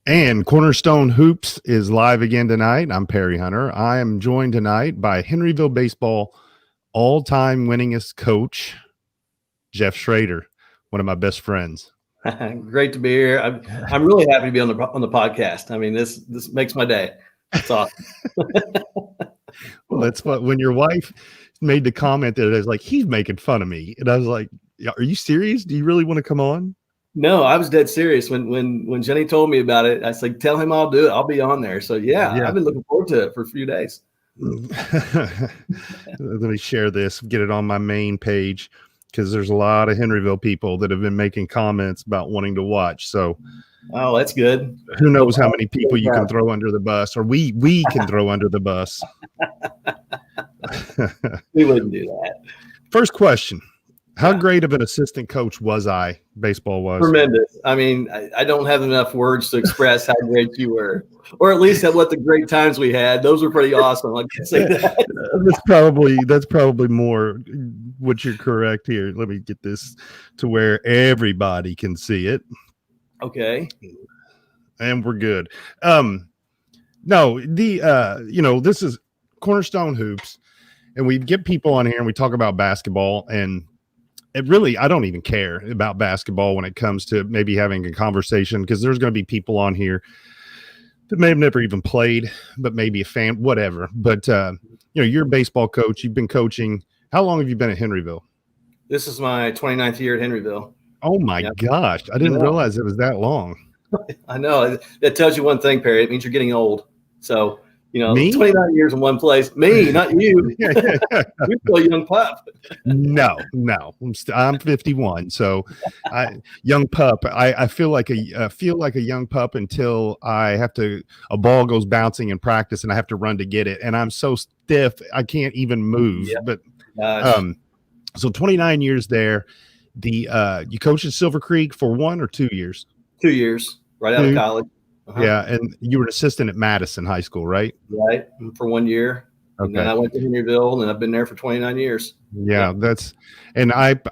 And Cornerstone Hoops is live again tonight. I'm Perry Hunter. I am joined tonight by Henryville baseball all-time winningest coach, Jeff Schroeder, one of my best friends. Great to be here. I'm really happy to be on the podcast. I mean, this makes my day. It's awesome. Well, that's what when your wife made the comment that it was like, he's making fun of me. And I was like, are you serious? Do you really want to come on? No, I was dead serious. When Jenny told me about it, I was like, tell him I'll do it. I'll be on there. So yeah, I've been looking forward to it for a few days. Let me share this, get it on my main page, because there's a lot of Henryville people that have been making comments about wanting to watch. So, oh, that's good. Who knows how many people you can throw under the bus, or we can throw under the bus. We wouldn't do that. First question. How great of an assistant coach was I, baseball-wise? Tremendous. I mean, I don't have enough words to express how great you were, or at least at what the great times we had. Those were pretty awesome. I can say that. That's probably more what you're correct here. Let me get this to where everybody can see it. Okay. And we're good. No, this is Cornerstone Hoops, and we get people on here and we talk about basketball, and I don't even care about basketball when it comes to maybe having a conversation, because there's going to be people on here that may have never even played, but maybe a fan, whatever. But, you're a baseball coach. You've been coaching. How long have you been at Henryville? This is my 29th year at Henryville. Oh, my gosh. I didn't realize it was that long. I know. That tells you one thing, Perry. It means you're getting old. So, Me? 29 years in one place. Me, not you. You're still a young pup. No. I'm 51. So, young pup. I feel like a young pup until a ball goes bouncing in practice and I have to run to get it, and I'm so stiff I can't even move. Yeah. But so 29 years there. You coached at Silver Creek for 1 or 2 years? 2 years, right out of college. Uh-huh. Yeah, and you were an assistant at Madison High School, right? Right, for 1 year. Okay. And then I went to Henryville, and I've been there for 29 years. Yeah, I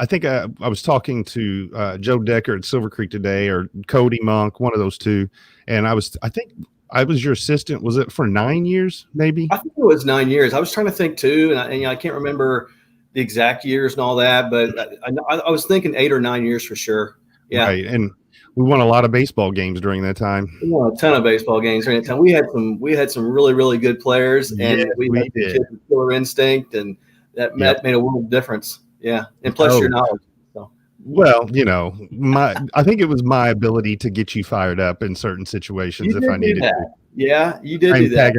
think I was talking to Joe Decker at Silver Creek today, or Cody Monk, one of those two, and I think I was your assistant. Was it for 9 years, maybe? I think it was 9 years. I was trying to think too, and I can't remember the exact years and all that, but I was thinking 8 or 9 years for sure. Yeah, right, and we won a lot of baseball games during that time. We won a ton of baseball games during that time. We had some really, really good players, and we had kids with killer instinct, and that made a world of difference. Yeah, and plus your knowledge. So. Well, I think it was my ability to get you fired up in certain situations if I needed to. Yeah, you did do that.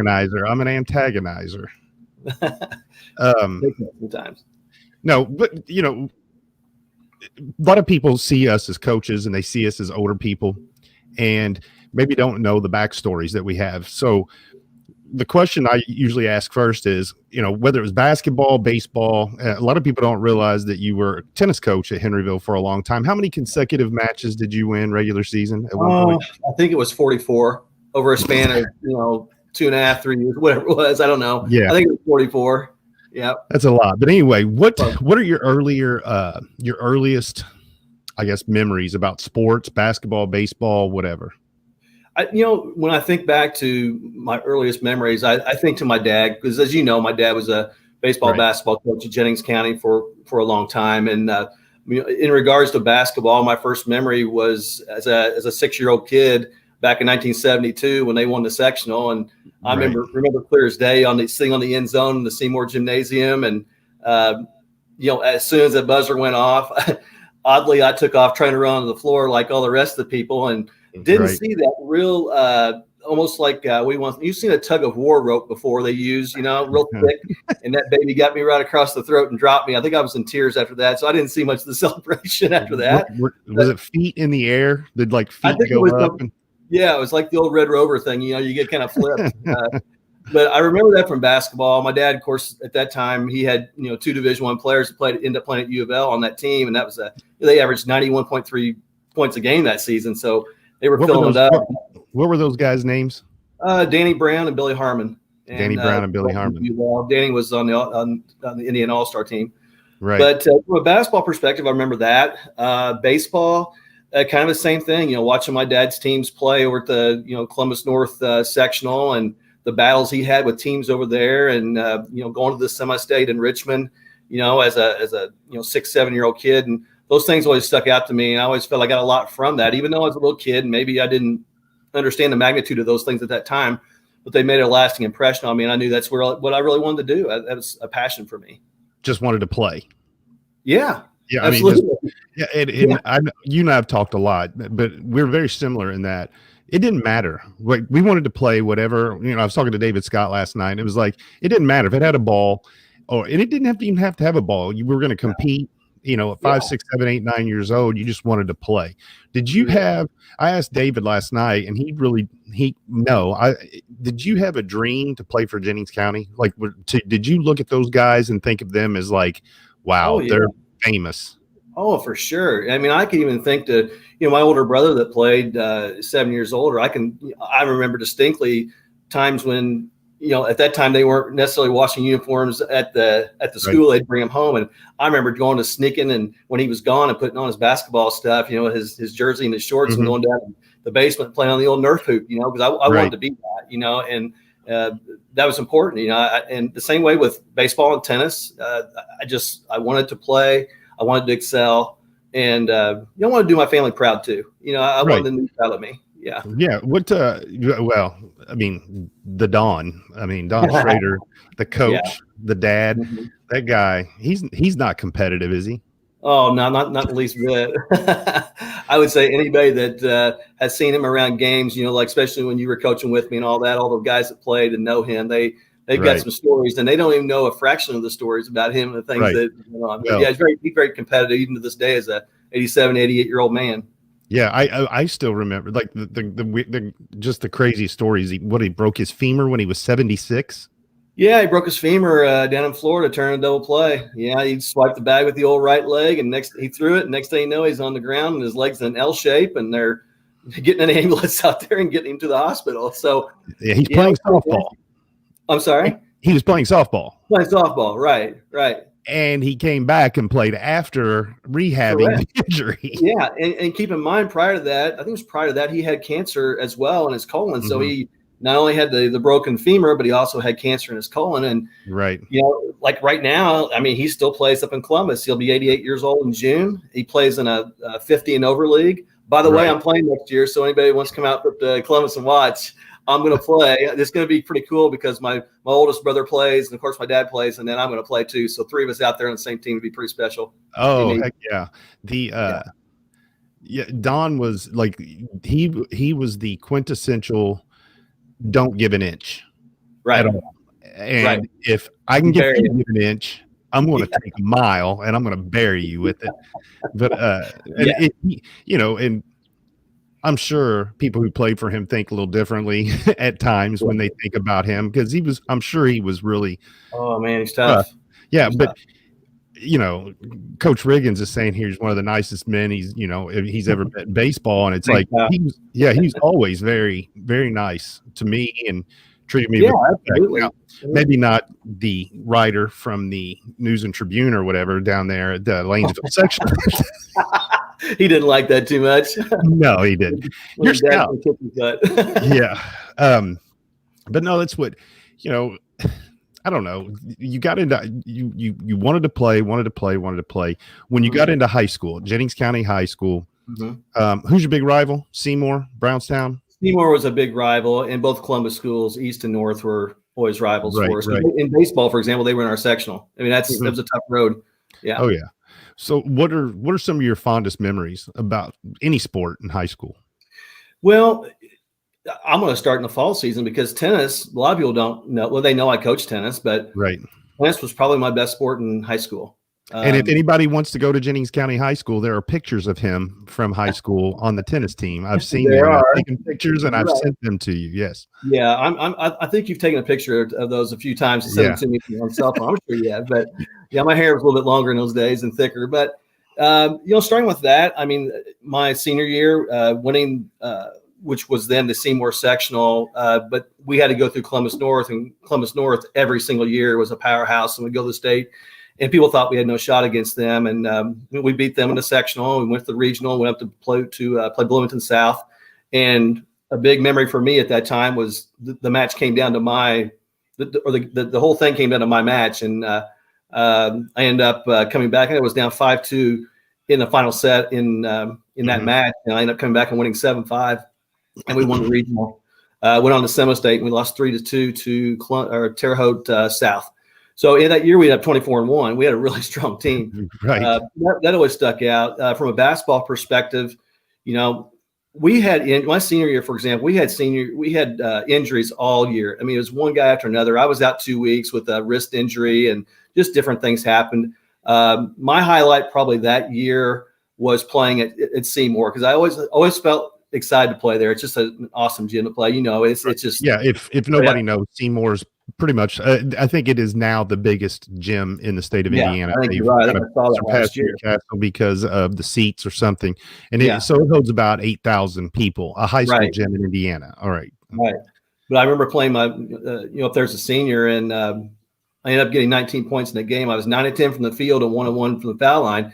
I'm an antagonizer. Sometimes. No, but a lot of people see us as coaches and they see us as older people and maybe don't know the backstories that we have. So the question I usually ask first is, whether it was basketball, baseball, a lot of people don't realize that you were a tennis coach at Henryville for a long time. How many consecutive matches did you win regular season at one point? I think it was 44 over a span of, 2.5, 3 years, whatever it was. I don't know. Yeah. I think it was 44. Yeah, that's a lot. But anyway, what are your earliest, I guess, memories about sports, basketball, baseball, whatever? When I think back to my earliest memories, I think to my dad, because as you know, my dad was a baseball, basketball coach at Jennings County for a long time. And in regards to basketball, my first memory was as a 6-year-old kid back in 1972 when they won the sectional, and I remember clear as day sitting on the end zone in the Seymour Gymnasium, and as soon as the buzzer went off, oddly I took off trying to run on the floor like all the rest of the people, and didn't see that real almost like you've seen a tug of war rope before they use, real thick, and that baby got me right across the throat and dropped me. I think I was in tears after that, so I didn't see much of the celebration after that. Was it feet in the air? Did feet go up? Yeah, it was like the old Red Rover thing. You get kind of flipped. But I remember that from basketball. My dad, of course, at that time, he had 2 Division I players that ended up playing at U of L on that team, and that was they averaged 91.3 points a game that season. So they were filling it up. What were those guys' names? Danny Brown and Billy Harmon. Danny Brown and Billy Harmon. Danny was on the Indian All-Star team. Right. But from a basketball perspective, I remember that. Baseball, kind of the same thing, watching my dad's teams play over at the, Columbus North sectional, and the battles he had with teams over there, and, going to the semi-state in Richmond, as a 6-7-year-old kid. And those things always stuck out to me. And I always felt I got a lot from that, even though I was a little kid, and maybe I didn't understand the magnitude of those things at that time, but they made a lasting impression on me. And I knew that's what I really wanted to do. That was a passion for me. Just wanted to play. Yeah. Yeah. Absolutely. You and I have talked a lot, but we're very similar in that it didn't matter. Like, we wanted to play whatever, I was talking to David Scott last night, and it was like, it didn't matter if it had a ball, and it didn't even have to have a ball. You were going to compete, at 5, 6, 7, 8, 9 years old, you just wanted to play. Did you have, I asked David last night, and did you have a dream to play for Jennings County? Like, did you look at those guys and think of them as like, wow, they're famous? Oh, for sure. I mean, I can even think to, my older brother that played 7 years older. I remember distinctly times when, at that time they weren't necessarily washing uniforms at the school. Right. They'd bring them home. And I remember going to sneaking, and when he was gone, and putting on his basketball stuff, his jersey and his shorts, and going down the basement playing on the old Nerf hoop, because I wanted to be that, and that was important, and the same way with baseball and tennis. I wanted to play. I wanted to excel, and I wanted to do my family proud too. I wanted them to be proud of me. Yeah. Yeah. What, Don Schroeder, the coach, the dad, that guy, he's not competitive, is he? Oh, no, not the least bit. I would say anybody that has seen him around games, like, especially when you were coaching with me and all that, all the guys that played and know him, they've got some stories, and they don't even know a fraction of the stories about him and the things that went on. Well, he's very competitive even to this day as a 87, 88-year-old man. Yeah, I still remember, like, the just the crazy stories. He broke his femur when he was 76. Yeah, he broke his femur down in Florida, turning a double play. Yeah, he swiped the bag with the old right leg, and he threw it. And next thing you know, he's on the ground, and his leg's in an L shape, and they're getting an ambulance out there and getting him to the hospital. So yeah, he's playing softball. I'm sorry? He was playing softball. Right. And he came back and played after rehabbing the injury. Yeah, and keep in mind, prior to that, he had cancer as well in his colon. So he not only had the broken femur, but he also had cancer in his colon. And like right now, I mean, he still plays up in Columbus. He'll be 88 years old in June. He plays in a 50 and over league. By the way, I'm playing next year, so anybody who wants to come out to Columbus and watch, I'm going to play. It's going to be pretty cool because my oldest brother plays, and of course my dad plays, and then I'm going to play too. So 3 of us out there on the same team would be pretty special. Oh, heck yeah. Don was like, he was the quintessential don't give an inch. Right. At all. And if I can get you to give an inch, I'm going to take a mile and I'm going to bury you with it. But, and I'm sure people who played for him think a little differently at times when they think about him, because I'm sure he was really. Oh man, he's tough. He's tough. Coach Riggins is saying he's one of the nicest men he's ever met in baseball, and it's like he's always very, very nice to me and treated me. Yeah, absolutely. Maybe not the writer from the News and Tribune or whatever down there at the Lanesville section. He didn't like that too much. No, he didn't. You're scout. Yeah. But no, that's what, I don't know. You got into, you wanted to play. When you got into high school, Jennings County High School, who's your big rival? Seymour, Brownstown? Seymour was a big rival, and both Columbus schools, East and North, were always rivals for us. Right. In baseball, for example, they were in our sectional. I mean, that was a tough road. Yeah. Oh yeah. So what are some of your fondest memories about any sport in high school? Well, I'm going to start in the fall season because tennis, a lot of people don't know. Well, they know I coach tennis, but tennis was probably my best sport in high school. And if anybody wants to go to Jennings County High School, there are pictures of him from high school on the tennis team. I've seen them. I've taken pictures and I've sent them to you. Yes. Yeah, I think you've taken a picture of those a few times and sent them to me on cell phone. I'm sure you have, but yeah, my hair was a little bit longer in those days and thicker. But starting with that, I mean, my senior year, winning, which was then the Seymour sectional, but we had to go through Columbus North, and Columbus North every single year was a powerhouse, and we go to the state. and people thought we had no shot against them. And we beat them in the sectional. We went to the regional, went up to play Bloomington South. And a big memory for me at that time was the match came down to the whole thing came down to my match. And I ended up coming back, and it was down 5-2 in the final set in that match. And I ended up coming back and winning 7-5, and we won the regional. Went on to semi-state, and we lost 3-2 to Terre Haute South. So in that year, we had 24-1. We had a really strong team. Right. That always stuck out. From a basketball perspective, we had in my senior year, for example, we had injuries all year. I mean, it was one guy after another. I was out 2 weeks with a wrist injury, and just different things happened. My highlight probably that year was playing at Seymour, because I always felt excited to play there. It's just an awesome gym to play. It's just If nobody knows, Seymour's pretty much. I think it is now the biggest gym in the state of Indiana. I think you're right. I saw that last year because of the seats or something, and so it holds about 8,000 people. A high school gym in Indiana. All right. Right. But I remember playing my, if there's a senior, and I ended up getting 19 points in the game. I was 9 of 10 from the field and 1 of 1 from the foul line.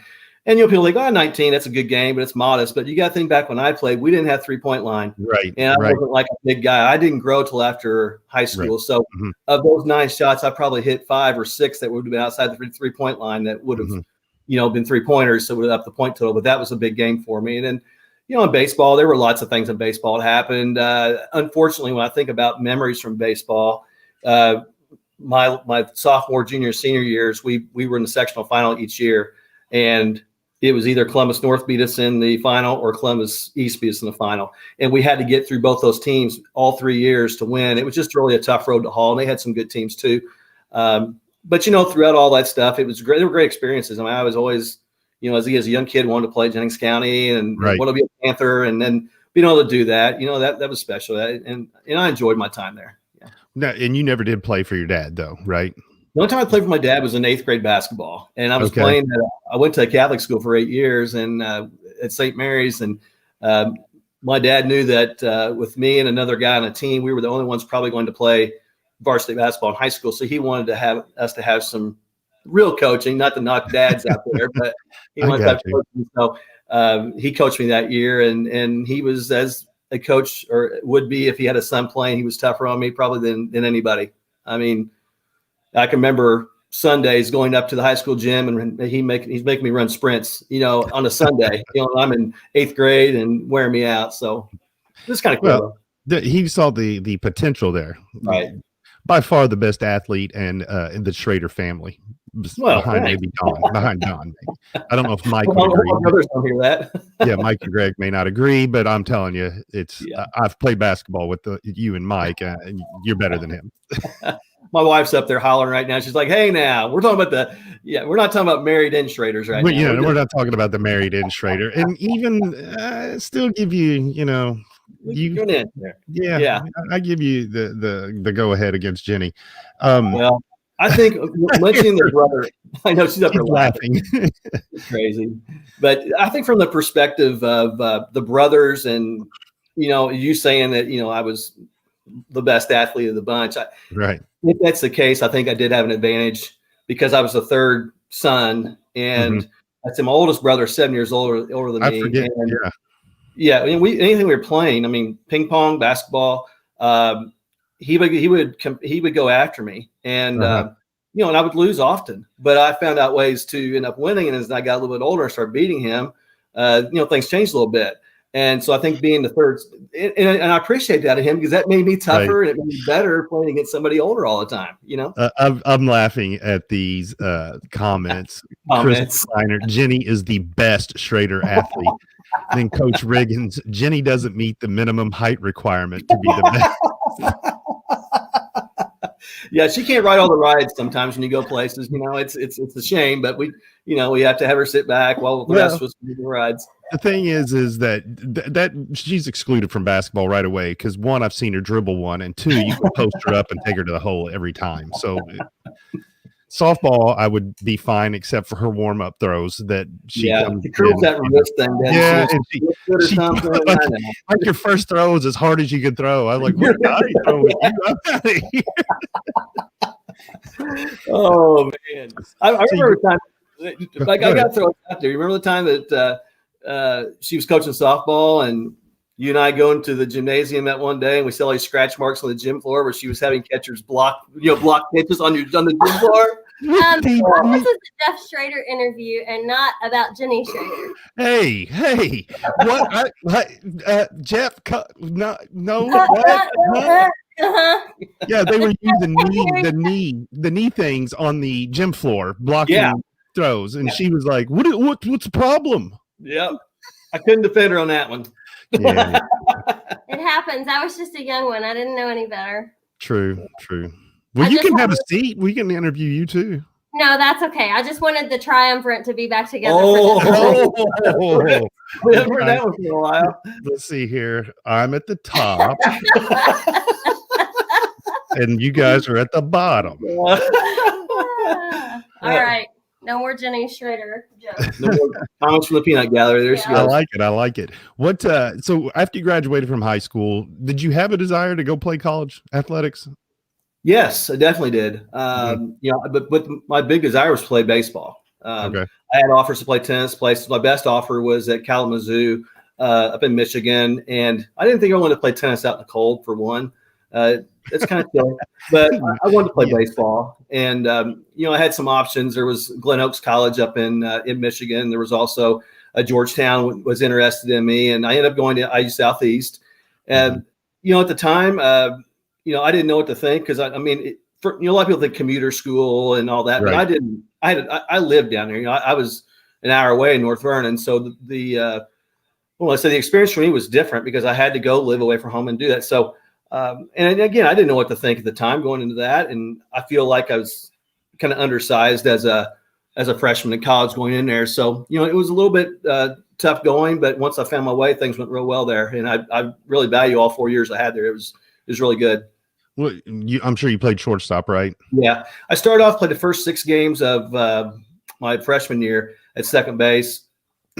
And people are like, 19, that's a good game, but it's modest. But you got to think back when I played, we didn't have 3-point line. Right. And I wasn't like a big guy. I didn't grow till after high school. Right. So of those 9 shots, I probably hit 5 or 6 that would have been outside the 3-point line that would have, been 3-pointers. So it would have up the point total. But that was a big game for me. And then, in baseball, there were lots of things in baseball that happened. Unfortunately, when I think about memories from baseball, my sophomore, junior, senior years, we were in the sectional final each year. And it was either Columbus North beat us in the final or Columbus East beat us in the final. And we had to get through both those teams all 3 years to win. It was just really a tough road to haul. And they had some good teams too. But, throughout all that stuff, it was great. They were great experiences. I mean, I was always, as a young kid, wanted to play Jennings County and wanted to be a Panther. And then being able to do that, that was special. And I enjoyed my time there. Yeah. No, and you never did play for your dad though, right? The only time I played for my dad was in 8th grade basketball, and I was playing. I went to a Catholic school for 8 years, and at St. Mary's, and my dad knew that with me and another guy on the team, we were the only ones probably going to play varsity basketball in high school. So he wanted to have us to have some real coaching, not to knock dads out there, but he wanted to have coaching. So he coached me that year, and he was, as a coach or would be if he had a son playing, he was tougher on me probably than anybody. I mean, I can remember Sundays going up to the high school gym, and he's making me run sprints, on a Sunday. I'm in 8th grade and wearing me out. So this kind of cool. Well, he saw the potential there. Right. By far the best athlete in the Schroeder family. Behind Don. I don't know if Mike would agree. Others don't hear that. Yeah, Mike and Greg may not agree, but I'm telling you, I've played basketball with you and Mike, and you're better than him. My wife's up there hollering right now. She's like, "Hey, now we're talking about we're not talking about married in Schroeders right now. We're not talking about the married in Schroeder, and even still give you, you're in there. Yeah. I give you the go ahead against Jenny. Well, I think mentioning their brother, I know she's up there laughing. It's crazy, but I think from the perspective of the brothers, and you saying that I was the best athlete of the bunch. Right. If that's the case, I think I did have an advantage because I was the third son, and that's my oldest brother, 7 years older than me. I forget. Yeah. I mean, anything we were playing. I mean, ping pong, basketball. He would go after me, and and I would lose often. But I found out ways to end up winning, and as I got a little bit older and started beating him, things changed a little bit. And so I think being the third, and I appreciate that of him because that made me tougher and it made me better playing against somebody older all the time. I'm laughing at these comments. Chris Steiner, Jenny is the best Schroeder athlete. Then Coach Riggins, Jenny doesn't meet the minimum height requirement to be the best. Yeah, she can't ride all the rides sometimes when you go places. It's a shame, but we have to have her sit back while the rest of us do the rides. The thing is that she's excluded from basketball right away because 1, I've seen her dribble one, and 2, you can post her up and take her to the hole every time. So softball, I would be fine except for her warm up throws that she curls that wrist thing. Yeah, she like your first throw is as hard as you can throw. I'm like, what are you throwing? I'm out of here. Oh man, I remember a time. Like I got to throw it out there. You remember the time that she was coaching softball, and you and I go into the gymnasium that one day, and we saw these scratch marks on the gym floor where she was having catchers block pitches on the gym floor. This was a Jeff Schroeder interview and not about Jenny Schroeder. Hey, what? Jeff, no. Yeah, they were using the knee things on the gym floor, blocking throws, and she was like, "What's the problem?" Yep, I couldn't defend her on that one. Yeah. It happens. I was just a young one. I didn't know any better. True. Well, you can have a seat. We can interview you too. No, that's okay. I just wanted the triumvirate to be back together. We haven't heard that one for a while. Let's see here. I'm at the top, and you guys are at the bottom. All right. No more Jenny Schroeder jokes. No more comments from the peanut gallery. There she goes. I like it. What? So after you graduated from high school, did you have a desire to go play college athletics? Yes, I definitely did. But my big desire was to play baseball. Okay. I had offers to play tennis. My best offer was at Kalamazoo up in Michigan, and I didn't think I wanted to play tennis out in the cold for one. It's kind of silly, but I wanted to play baseball, and I had some options. There was Glen Oaks College up in Michigan. There was also Georgetown was interested in me, and I ended up going to IU Southeast. And at the time, I didn't know what to think because a lot of people think commuter school and all that, but I didn't. I lived down there. I was an hour away in North Vernon, so the experience for me was different because I had to go live away from home and do that. So. And again, I didn't know what to think at the time going into that. And I feel like I was kind of undersized as a freshman in college going in there. So, it was a little bit tough going, but once I found my way, things went real well there. And I really value all 4 years I had there. It was really good. Well, I'm sure you played shortstop, right? Yeah. I started off, played the first 6 games of my freshman year at second base.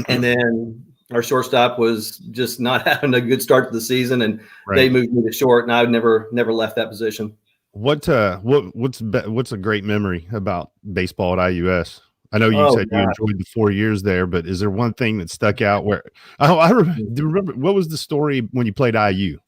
And then our shortstop was just not having a good start to the season, and they moved me to short, and I never left that position. What's a great memory about baseball at IUS? I know you said you enjoyed the 4 years there, but is there one thing that stuck out where I remember what was the story when you played IU?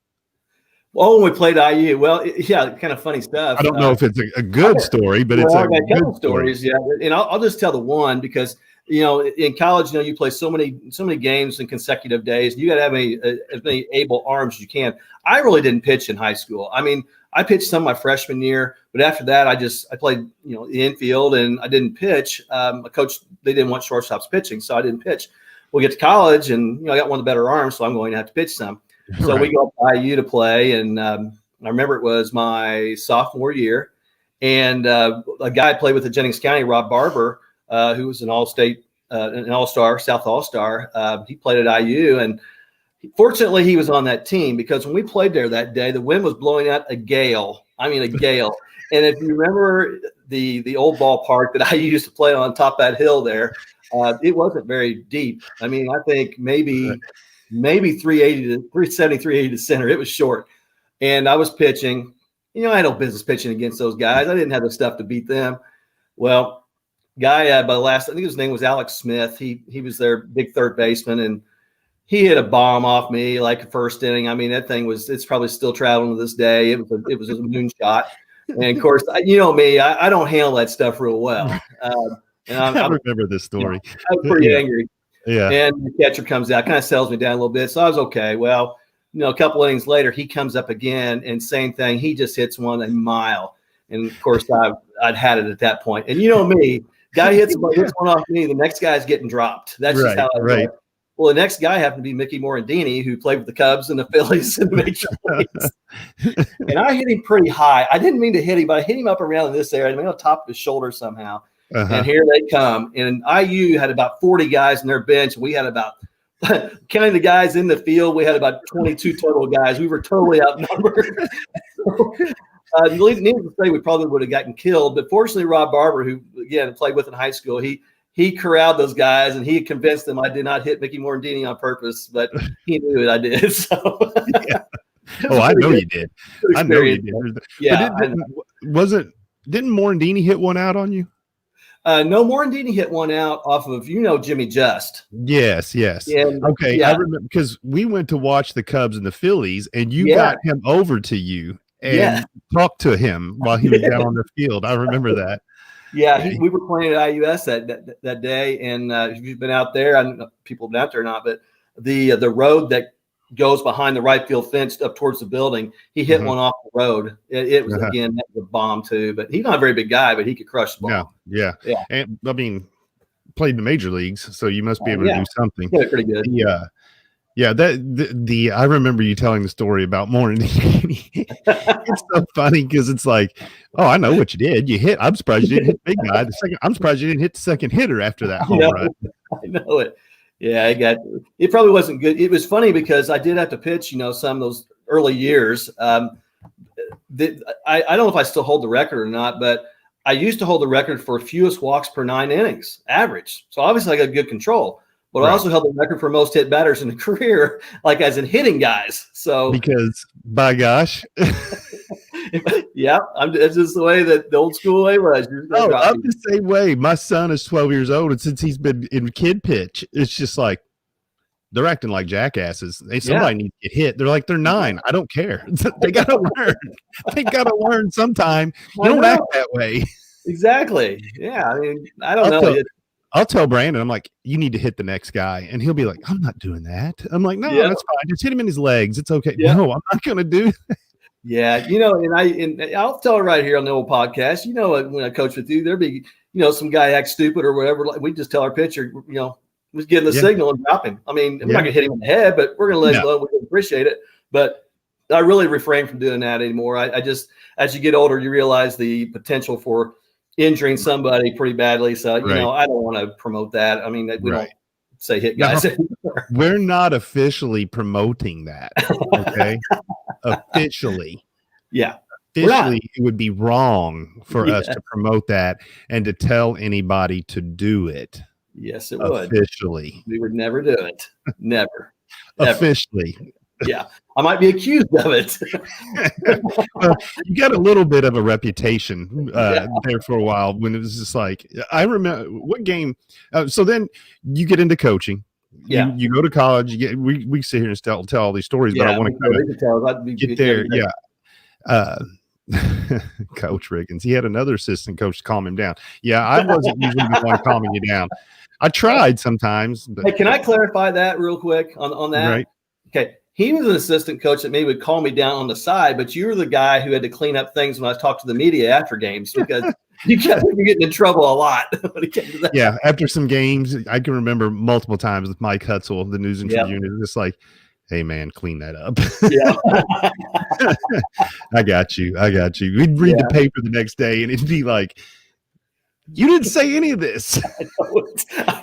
Oh, when we played IU. Well, kind of funny stuff. I don't know if it's a good story, but it's a good stories. Yeah, and I'll just tell the one because in college, you play so many games in consecutive days. You got to have as many able arms as you can. I really didn't pitch in high school. I mean, I pitched some my freshman year, but after that, I played the infield and I didn't pitch. My coach, they didn't want shortstops pitching, so I didn't pitch. We get to college, and I got one of the better arms, so I'm going to have to pitch some. So we go up to IU to play, and I remember it was my sophomore year, and a guy I played with at Jennings County, Rob Barber, who was an all-state, an all-star, South all-star. He played at IU, and fortunately he was on that team because when we played there that day, the wind was blowing out a gale. I mean, a gale. And if you remember the old ballpark that I used to play on top of that hill there, it wasn't very deep. I mean, I think maybe 370, 380 to center. It was short. And I was pitching. I had no business pitching against those guys. I didn't have the stuff to beat them. Well, guy by the last, I think his name was Alex Smith. He was their big third baseman, and he hit a bomb off me like first inning. I mean, that thing it's probably still traveling to this day. It was a moonshot. And of course, me, I don't handle that stuff real well. And I remember this story. I was pretty angry. Yeah. And the catcher comes out, kind of sells me down a little bit. So I was okay. Well, a couple innings later, he comes up again, and same thing. He just hits one a mile. And of course, I'd had it at that point. And me, guy hits one off me, the next guy's getting dropped. That's just how I do. Well, the next guy happened to be Mickey Morandini, who played with the Cubs and the Phillies and the Major Leagues. And I hit him pretty high. I didn't mean to hit him, but I hit him up around this area. I mean, on top of his shoulder somehow. And here they come. And IU had about 40 guys in their bench. We had about, counting the guys in the field, we had about 22 total guys. We were totally outnumbered. Needless to say, we probably would have gotten killed. But fortunately, Rob Barber, who, again, played with in high school, he corralled those guys, and he convinced them I did not hit Mickey Morandini on purpose, but he knew it. I did. So, I know you did. I know you did. Yeah. But was it didn't Morandini hit one out on you? No, Morandini hit one out off of, Jimmy Just. Yes. And, okay. yeah. I remember because we went to watch the Cubs and the Phillies, and you got him over to you and talked to him while he was down on the field. I remember that. Yeah, we were playing at IUS that day, and if you've been out there, I don't know if people have been out there or not, but the road that goes behind the right field fence up towards the building, he hit one off the road. It was again, that was a bomb too. But he's not a very big guy, but he could crush the ball. No, yeah. And I mean, played in the major leagues, so you must be able to do something. Yeah, pretty good. Yeah, that I remember you telling the story about Morandini. It's so funny because it's like, oh, I know what you did. You hit. I'm surprised you didn't hit the big guy. I'm surprised you didn't hit the second hitter after that home run. I know it. Yeah, it probably wasn't good. It was funny because I did have to pitch, some of those early years. I don't know if I still hold the record or not, but I used to hold the record for fewest walks per 9 innings average. So obviously I got good control. But I also held the record for most hit batters in the career, like as in hitting guys. So because by gosh, it's just the way that the old school way was. Oh, I'm the same way. My son is 12 years old, and since he's been in kid pitch, it's just like they're acting like jackasses. Somebody needs to get hit. They're like, they're 9. I don't care. They got to learn. They got to learn sometime. You don't act that way. Exactly. Yeah. I mean, I don't know. I'll tell Brandon, I'm like, you need to hit the next guy. And he'll be like, I'm not doing that. I'm like, no, that's fine. Just hit him in his legs. It's okay. Yeah. No, I'm not going to do that. Yeah. And I'll tell it right here on the old podcast, when I coach with you, there'd be, some guy acts stupid or whatever. Like we just tell our pitcher, was getting the signal and drop him. I mean, I'm not going to hit him in the head, but we're going to let him go. We appreciate it. But I really refrain from doing that anymore. I just, as you get older, you realize the potential for injuring somebody pretty badly. So, I don't want to promote that. I mean, we don't say hit guys anymore. We're not officially promoting that. Okay. Officially. Yeah. Officially, it would be wrong for us to promote that and to tell anybody to do it. Yes, it would. Officially. We would never do it. Never. Officially. Yeah, I might be accused of it. Well, you got a little bit of a reputation there for a while when it was just like, I remember what game. So then you get into coaching. Yeah, you go to college. You get we sit here and tell all these stories, but I want to get there. Coach Riggins, he had another assistant coach to calm him down. Yeah, I wasn't usually the one calming you down. I tried sometimes. But hey, can I clarify that real quick on that? Right. Okay. He was an assistant coach that maybe would call me down on the side, but you were the guy who had to clean up things when I talked to the media after games because you're getting in trouble a lot when it came to that. Yeah, after some games, I can remember multiple times with Mike Hutzel, the News and Tribune, it was just like, hey, man, clean that up. Yeah. I got you. We'd read the paper the next day, and it'd be like, you didn't say any of this.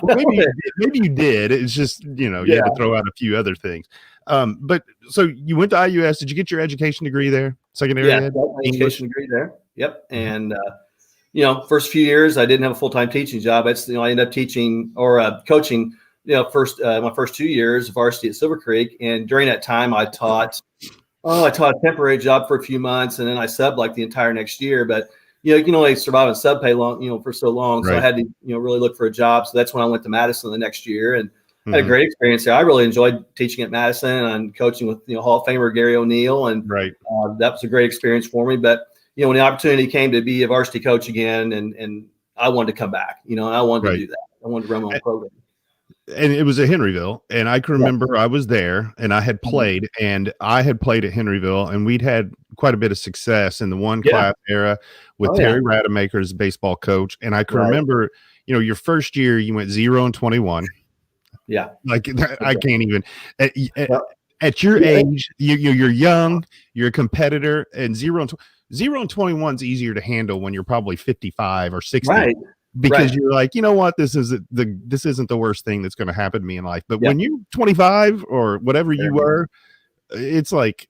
Maybe you did. It's just, you had to throw out a few other things. But so you went to IUS. Did you get your education degree there? Secondary ed? Education degree there. Yep. And, first few years, I didn't have a full-time teaching job. I ended up teaching or coaching, my first 2 years of varsity at Silver Creek. And during that time, I taught a temporary job for a few months, and then I subbed like the entire next year. But you can only survive on sub pay for so long. So I had to, really look for a job. So that's when I went to Madison the next year and had a great experience there. I really enjoyed teaching at Madison and coaching with, Hall of Famer Gary O'Neill. And that was a great experience for me. But, when the opportunity came to be a varsity coach again, and I wanted to come back, and I wanted to do that. I wanted to run my own program. And it was at Henryville. And I can remember I was there and I had played at Henryville, and we'd had quite a bit of success in the one class era with Terry Rademacher as baseball coach. And I can remember, your first year you went 0-21. Yeah. Like I can't even at your age, you're young, you're a competitor, and 0-21 is easier to handle when you're probably 55 or 60. Right. Because you're like, you know what, this isn't the worst thing that's going to happen to me in life. But when you're 25 or whatever you were, it's like,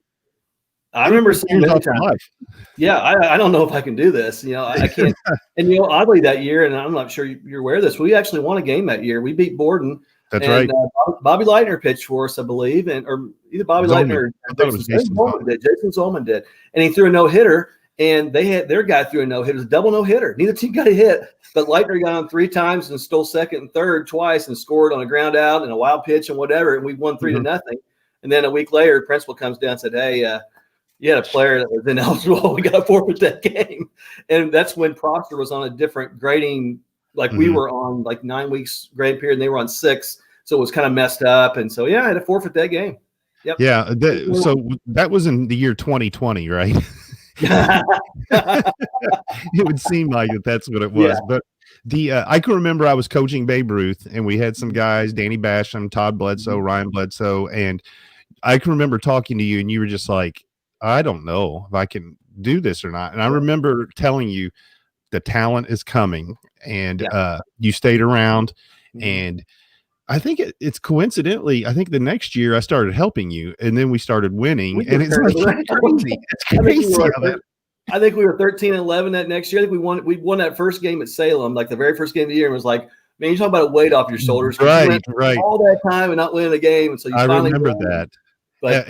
I remember saying many times, I don't know if I can do this. I can't. And oddly that year, and I'm not sure you're aware of this, we actually won a game that year. We beat Borden. That's right. Bobby Leitner pitched for us, I believe, or either Bobby Leitner or Jason Zolman did. And he threw a no-hitter. and they had their guy threw a no-hitter. It was a double no-hitter. Neither team got a hit, but Leitner got on 3 times and stole second and third twice and scored on a ground out and a wild pitch and whatever, and we won 3-0. And then a week later, the principal comes down and said, hey, you had a player that was ineligible. We got to forfeit that game. And that's when Proctor was on a different grading. Like we were on like 9 weeks grade period and they were on 6. So it was kind of messed up. And so, yeah, I had to forfeit that game. Yep. Yeah. So that was in the year 2020, right? It would seem like that's what it was. Yeah. But I can remember I was coaching Babe Ruth and we had some guys, Danny Basham, Todd Bledsoe, Ryan Bledsoe. And I can remember talking to you and you were just like, I don't know if I can do this or not. And I remember telling you the talent is coming and you stayed around. And I think it's coincidentally, I think the next year I started helping you and then we started winning. And it's like crazy. It's crazy. I think we were 13-11 that next year. I think we won that first game at Salem, like the very first game of the year, and was like, man, you talk about a weight off your shoulders. Right. All that time and not winning a game. And so I remember that. But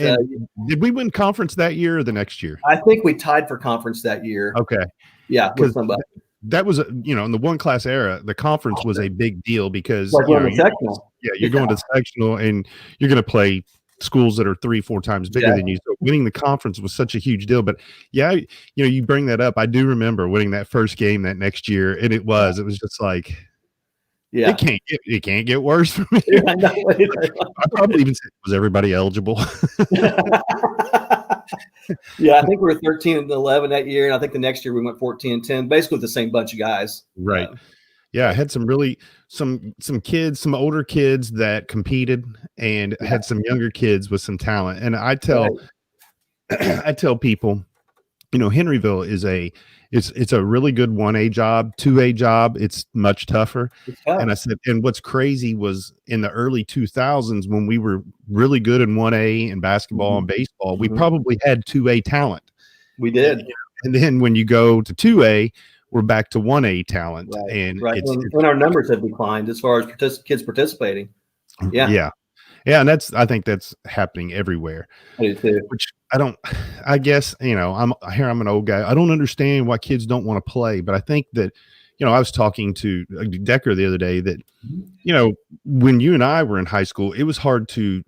did we win conference that year or the next year? I think we tied for conference that year. Okay. Yeah, with somebody. That was, in the one class era, the conference was a big deal because you're going to sectional and you're going to play schools that are 3-4 times bigger than you. So winning the conference was such a huge deal. But you bring that up. I do remember winning that first game that next year, and it was just like, it can't get worse for me. I probably even said, was everybody eligible? Yeah, I think we were 13-11 that year, and I think the next year we went 14-10, basically with the same bunch of guys. Right. Yeah, I had some kids, some older kids that competed, and had some younger kids with some talent. And I tell people, Henryville is it's a really good 1A job, 2A job. It's much tougher. And I said, and what's crazy was in the early 2000s when we were really good in 1A and basketball and baseball, we probably had 2A talent. We did. And then when you go to 2A, we're back to 1A talent. Right. And when our numbers have declined as far as kids participating. Yeah. And I think that's happening everywhere. I do too. Which I guess, I'm an old guy. I don't understand why kids don't want to play, but I think that, I was talking to Decker the other day that, when you and I were in high school, it was hard to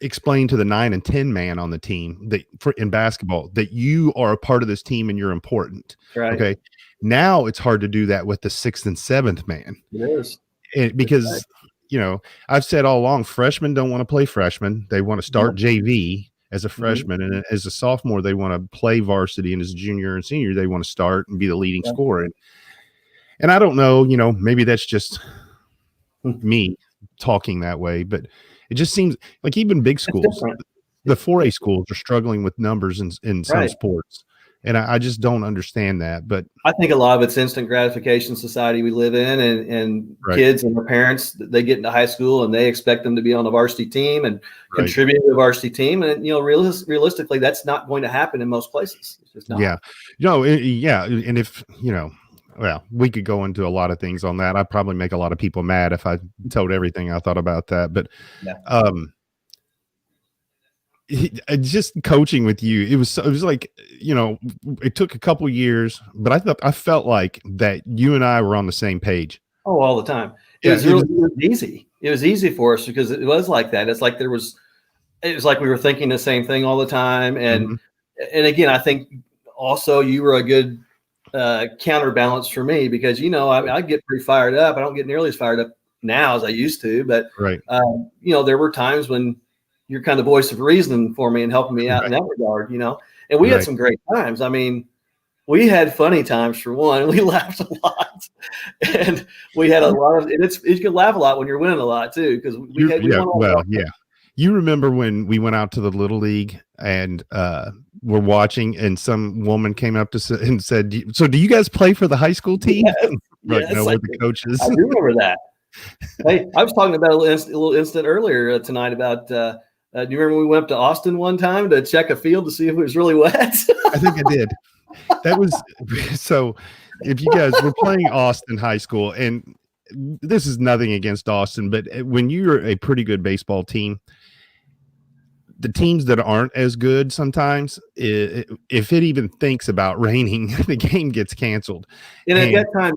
explain to the 9 and 10 man on the team in basketball that you are a part of this team and you're important. Right. Okay. Now it's hard to do that with the 6th and 7th man. It is. Because I've said all along, freshmen don't want to play freshmen. They want to start JV as a freshman. And as a sophomore, they want to play varsity. And as a junior and senior, they want to start and be the leading scorer. And I don't know, maybe that's just me talking that way, but it just seems like even big schools, the 4A schools are struggling with numbers in some sports. And I just don't understand that. But I think a lot of it's instant gratification society we live in, and kids and their parents, they get into high school and they expect them to be on the varsity team and contribute to the varsity team. And, realistically, that's not going to happen in most places. It's just not. Yeah. And if, well, we could go into a lot of things on that. I'd probably make a lot of people mad if I told everything I thought about that. But just coaching with you, it was like, it took a couple years, but I felt like that you and I were on the same page. Oh, all the time. It was easy. It was easy for us because it was like that. It's like it was like we were thinking the same thing all the time. And again, I think also you were a good counterbalance for me because, I get pretty fired up. I don't get nearly as fired up now as I used to, but there were times when you're kind of the voice of reason for me and helping me out in that regard, and we had some great times. I mean, we had funny times for one, we laughed a lot and we had a lot of, and you can laugh a lot when you're winning a lot too. Cause you remember when we went out to the Little League and, we're watching and some woman came up to and said, so do you guys play for the high school team? We're the coaches. I do remember that. Hey, I was talking about a little incident earlier tonight about, do you remember when we went up to Austin one time to check a field to see if it was really wet? I think I did. That was so. If you guys were playing Austin High School, and this is nothing against Austin, but when you're a pretty good baseball team, the teams that aren't as good sometimes, if it even thinks about raining, the game gets canceled. And at that time,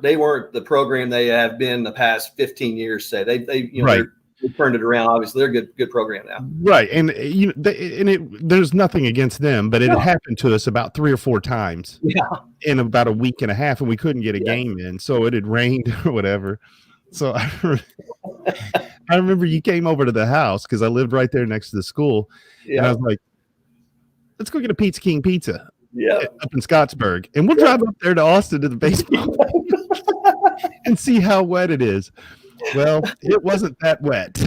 they weren't the program they have been the past 15 years. Say they right. they turned it around. Obviously, they're a good program now. Right, and there's nothing against them, but it happened to us about 3 or 4 times. In about a week and a half, and we couldn't get a game in, so it had rained or whatever. So I remember you came over to the house because I lived right there next to the school, and I was like, "Let's go get a Pizza King pizza." Up in Scottsburg, and we'll drive up there to Austin to the baseball and see how wet it is. Well, it wasn't that wet.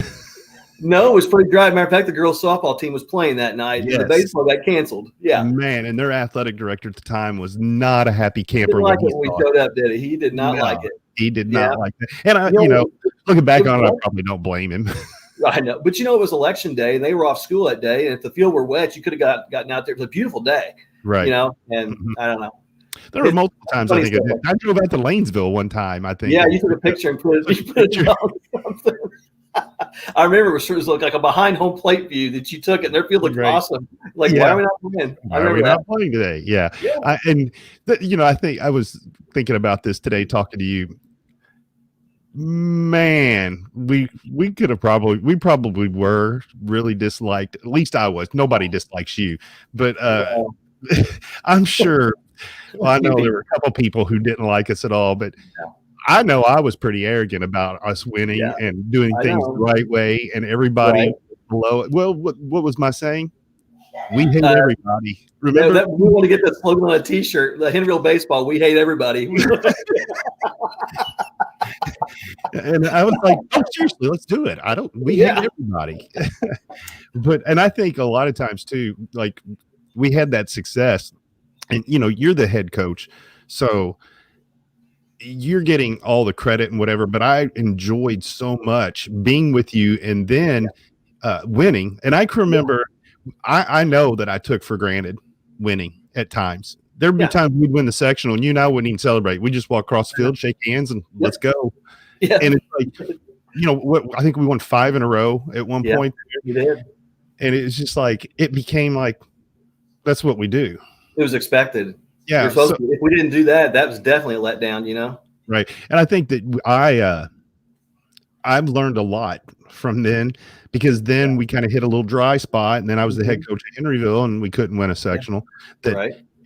No, it was pretty dry. Matter of fact, the girls' softball team was playing that night. Yes. And the baseball got canceled. Yeah, man, and their athletic director at the time was not a happy camper. He didn't like it when we showed up, did he? He did not like it. He did not like that. And I, looking back on it, I probably don't blame him. I know, but it was election day, and they were off school that day. And if the field were wet, you could have gotten out there. It was a beautiful day, right? And I don't know. There were multiple times I think I drove out to Lanesville one time. I think. Yeah, you took a picture and put it on something. I remember it was like a behind home plate view that you took, and their field looked awesome. Like, why are we not playing? Why are we not playing today? Yeah. I think I was thinking about this today, talking to you. Man, we probably were really disliked. At least I was. Nobody dislikes you, but I'm sure. Well, I know there were a couple people who didn't like us at all, but I know I was pretty arrogant about us winning and doing things the right way, and everybody below it. Well, what was my saying? We hate everybody. Remember, we want to get that slogan on a T-shirt. The Henryville baseball. We hate everybody. And I was like, "Oh, seriously, let's do it." We hate everybody. And I think a lot of times too, like we had that success, and you're the head coach, so you're getting all the credit and whatever, but I enjoyed so much being with you and then winning. And I can remember, I know that I took for granted winning at times. There'd be times we'd win the sectional and you and I wouldn't even celebrate. We just walk across the field, shake hands, and let's go. Yeah. And it's like, I think we won 5 in a row at one point. You did. And it's just like, it became like, that's what we do. It was expected. Yeah. If we didn't do that, that was definitely a letdown, Right. And I think that I've learned a lot from then, because then we kind of hit a little dry spot, and then I was the head coach at Henryville, and we couldn't win a sectional.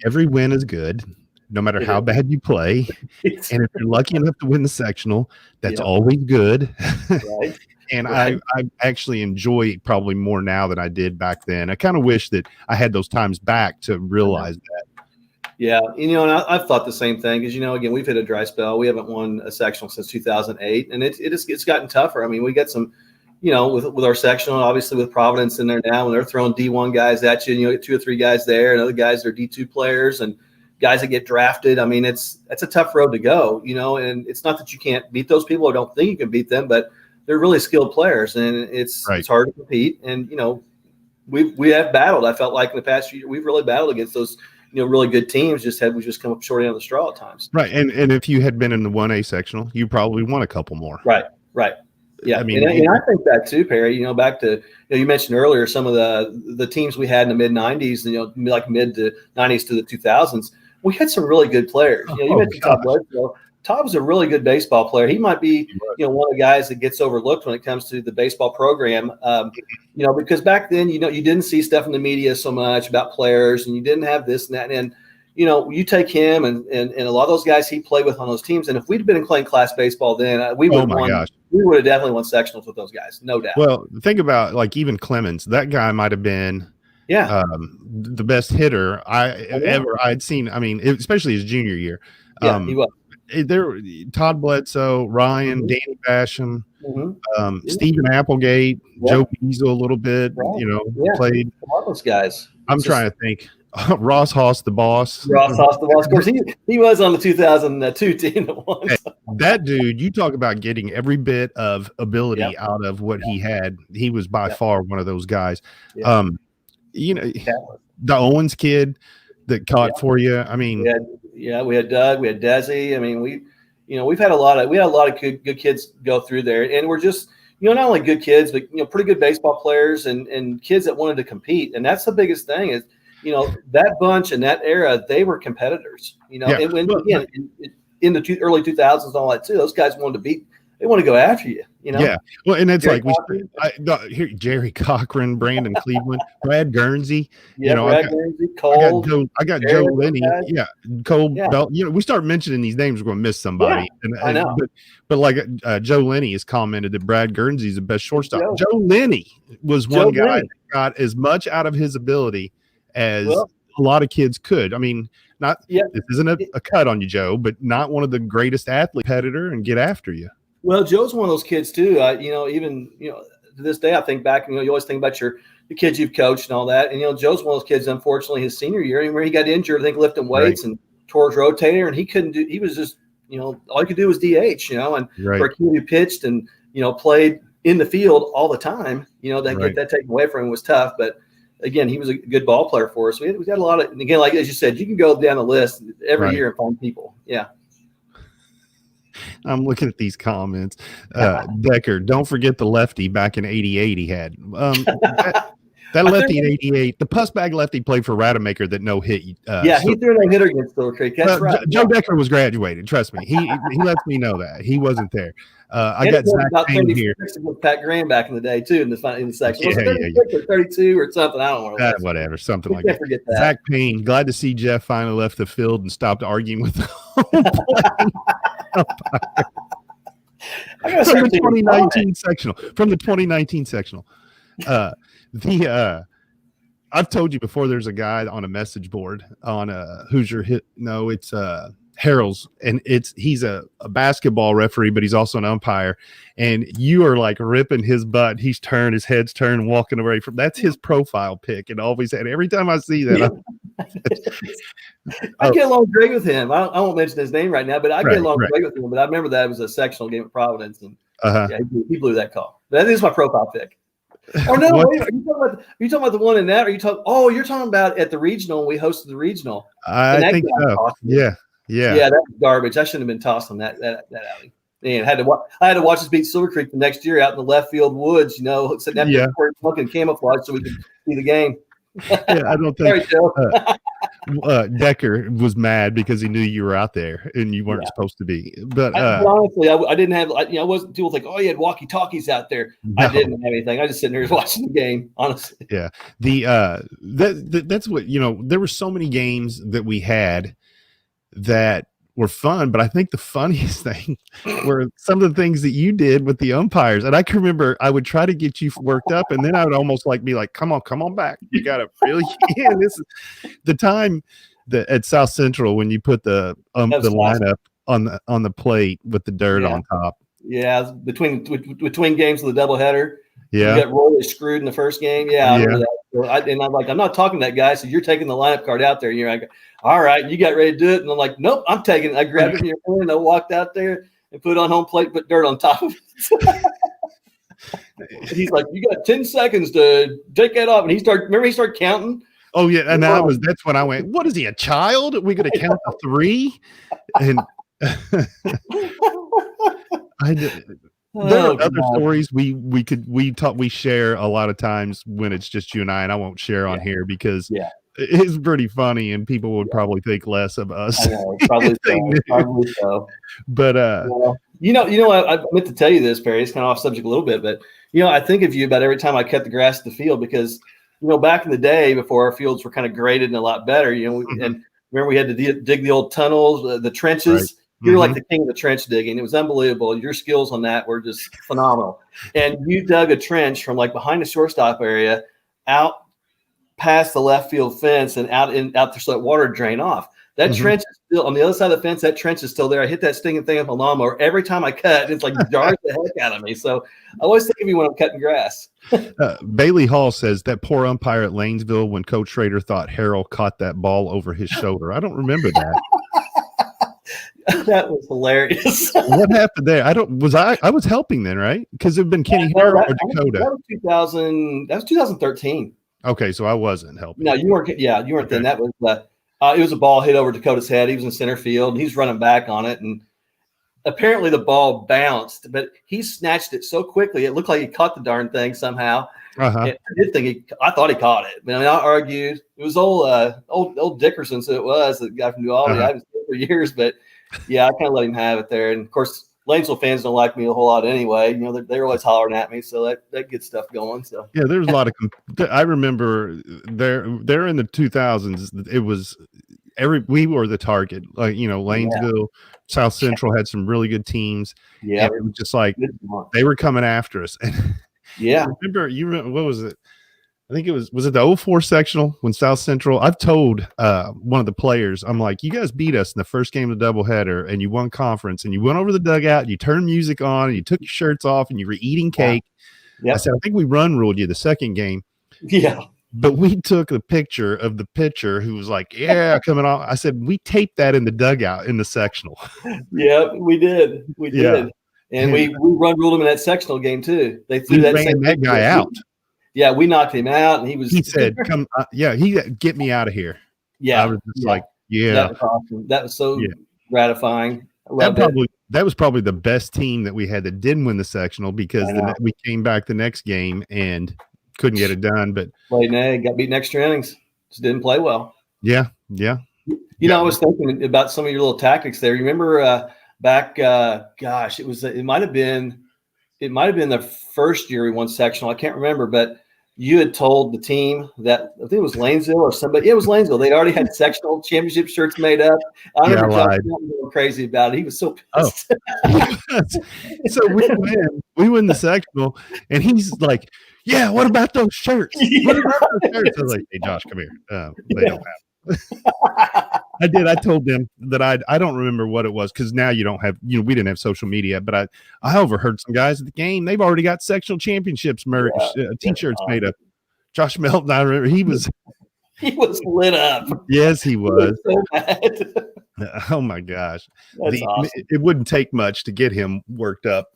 Every win is good, no matter how bad you play. And if you're lucky enough to win the sectional, that's always good. Right. And I actually enjoy it probably more now than I did back then. I kind of wish that I had those times back to realize that. Yeah, and I've thought the same thing, because again, we've hit a dry spell. We haven't won a sectional since 2008, and it's gotten tougher. I mean, we got some, with our sectional, obviously with Providence in there now, and they're throwing D1 guys at you, and you get 2 or 3 guys there, and other guys that are D2 players, and guys that get drafted. I mean, it's a tough road to go, and it's not that you can't beat those people. I don't think you can beat them, but they're really skilled players, and it's hard to compete. And we have battled. I felt like in the past few years we've really battled against those really good teams. We just come up short on the straw at times. Right. And if you had been in the 1A sectional, you probably won a couple more. Right. Yeah. I mean, and I think that too, Perry, back to, you mentioned earlier some of the teams we had in the mid 90s, like mid to 90s to the 2000s, we had some really good players. You mentioned Todd Bledsoe. Todd was a really good baseball player. He might be, one of the guys that gets overlooked when it comes to the baseball program. Because back then, you didn't see stuff in the media so much about players, and you didn't have this and that. And you take him and a lot of those guys he played with on those teams. And if we'd been in playing class baseball then, we would have won. We would have definitely won sectionals with those guys, no doubt. Well, think about like even Clemens. That guy might have been the best hitter I'd seen. I mean, especially his junior year. He was. There, Todd Bledsoe, Ryan, Danny Basham, Stephen Applegate, Joe Beazle a little bit, played. A lot of those guys. I'm trying to think. Ross Haas, the boss. Of course, he was on the 2002 team that won. Hey, that dude, you talk about getting every bit of ability out of what he had. He was by far one of those guys. The Owens kid that caught for you. I mean, we had Doug, we had Desi. I mean, we had a lot of good kids go through there, and we're just, not only good kids, but pretty good baseball players and kids that wanted to compete. And that's the biggest thing is, that bunch in that era, they were competitors. And when again in the early 2000s and all that too, those guys wanted to beat. They want to go after you. Yeah. Well, and it's Jerry here Jerry Cochran, Brandon Cleveland, Brad Guernsey. Yeah, Brad Guernsey, Cole. I got Joe Linney. Yeah, Cole Bell. We start mentioning these names, we're going to miss somebody. I know. But like Joe Linney has commented that Brad Guernsey is the best shortstop. Joe Linney was one guy that got as much out of his ability as a lot of kids could. I mean, this isn't a cut on you, Joe, but not one of the greatest athlete competitor and get after you. Well, Joe's one of those kids too. Even to this day, I think back. You always think about the kids you've coached and all that. And Joe's one of those kids. Unfortunately, his senior year, where he got injured, I think lifting weights and tore his rotator, and he couldn't do. He was just all he could do was DH. And for a kid who pitched and played in the field all the time, get that taken away from him was tough. But again, he was a good ball player for us. We got a lot of. And again, like as you said, you can go down the list every year and find people. Yeah. I'm looking at these comments. Decker, don't forget the lefty back in '88 he had. That lefty in '88, the puss bag lefty played for Rademacher that no hit. He threw no hitter against Silver Creek. That's right. Joe Decker was graduated. Trust me. He lets me know that. He wasn't there. I got Zach Payne here. With Pat Graham back in the day, too, in the section. Was it 36 or 32 or something? I don't know. Whatever. Something like that. Forget that. Zach Payne, glad to see Jeff finally left the field and stopped arguing with the from the 2019 sectional. I've told you before, there's a guy on a message board on Hoosier hit. No, it's Harold's, and he's a basketball referee, but he's also an umpire. And you are like ripping his butt. His head's turned, walking away from. That's his profile pic, and always had. Every time I see that, I get along great with him. I won't mention his name right now, but I get along great with him. But I remember that it was a sectional game at Providence, and he blew that call. That is my profile pic. Or no, wait, are you talking about the one in that? Or you're talking about at the regional. We hosted the regional. I think so. Yeah, that was garbage. I shouldn't have been tossed on that alley. And I had to watch us beat Silver Creek the next year out in the left field woods. Sitting out there smoking camouflage so we could see the game. I don't think Decker was mad because he knew you were out there and you weren't supposed to be. But honestly, I didn't have. I wasn't. People think, you had walkie talkies out there. No. I didn't have anything. I just sitting there watching the game. Honestly, yeah. That's what There were so many games that we had that were fun, but I think the funniest thing were some of the things that you did with the umpires. And I can remember I would try to get you worked up, and then I would almost be like, come on back. You got to really this is the time that at South Central when you put the lineup on the plate with the dirt on top. Yeah, between games of the doubleheader. Yeah, you got royally screwed in the first game. Yeah, I remember that. So I'm like, I'm not talking to that guy. So you're taking the lineup card out there. And you're like, all right, you got ready to do it. And I'm like, nope, I'm taking it. I grabbed it from your hand and I walked out there and put it on home plate, put dirt on top of it. He's like, you got 10 seconds to take that off. And he started counting. Oh yeah, and that's when I went, what is he, a child? Are we going to count to 3? And I did. There are other stories we share a lot of times when it's just you and I won't share on here because it's pretty funny and people would probably think less of us. I know, probably so. But I meant to tell you this, Perry. It's kind of off subject a little bit, but I think of you about every time I cut the grass at the field because back in the day before our fields were kind of graded and a lot better, and remember we had to dig the old tunnels, the trenches. Right. You're like the king of the trench digging. It was unbelievable. Your skills on that were just phenomenal. And you dug a trench from behind the shortstop area out past the left field fence and out there so that water drain off. That trench is still on the other side of the fence. That trench is still there. I hit that stinging thing up a lawnmower every time I cut. It's like jars the heck out of me. So I always think of you when I'm cutting grass. Bailey Hall says that poor umpire at Lanesville when Coach Schroeder thought Harold caught that ball over his shoulder. I don't remember that. That was hilarious. What happened there? I was helping then, right? Because it'd been Kenny Harold or Dakota. That was 2013. Okay, so I wasn't helping. No, you weren't. Yeah, you weren't. Okay. Then that was it was a ball hit over Dakota's head. He was in center field and he's running back on it, and apparently the ball bounced, but he snatched it so quickly it looked like he caught the darn thing somehow. Uh-huh. I thought he caught it. I argued. It was old Dickerson, so it was the guy from New Albany. I haven't seen him for years, but yeah, I kind of let him have it there. And of course, Lanesville fans don't like me a whole lot anyway. They're always hollering at me, so that gets stuff going. So yeah, there's a lot of. I remember there in the 2000s. It was we were the target. Like Lanesville, South Central had some really good teams. Yeah, it was just like they were coming after us. And yeah, remember what was it? I think it was it the 04 sectional when South Central? I've told one of the players, I'm like, you guys beat us in the first game of the doubleheader, and you won conference, and you went over the dugout, and you turned music on, and you took your shirts off, and you were eating cake. Yeah. I said, I think we run ruled you the second game. Yeah. But we took a picture of the pitcher who was like, yeah, coming off. I said, we taped that in the dugout in the sectional. Yeah, we did. We did. And we run ruled him in that sectional game too. They threw that guy out. Yeah, we knocked him out, and he said, "Come, get me out of here." Yeah, I was just like, "Yeah." That was awesome. That was so gratifying. That was probably the best team that we had that didn't win the sectional because we came back the next game and couldn't get it done. But played an egg, got beaten extra innings, just didn't play well. Yeah. I was thinking about some of your little tactics there. You remember back? Gosh, it might have been the first year we won sectional. I can't remember, but you had told the team that I think it was Lanesville or somebody. It was Lanesville. They'd already had sectional championship shirts made up. I remember Josh going crazy about it. He was so pissed. So we win the sectional, and he's like, "Yeah, what about those shirts? What about those shirts?" I was like, "Hey, Josh, come here. They don't have." I did. I told them that I don't remember what it was because now you don't have, we didn't have social media, but I overheard some guys at the game. They've already got sectional championships t-shirts made up. Josh Melton, I remember he was lit up. Yes, he was. So mad. Oh my gosh. Awesome. It wouldn't take much to get him worked up.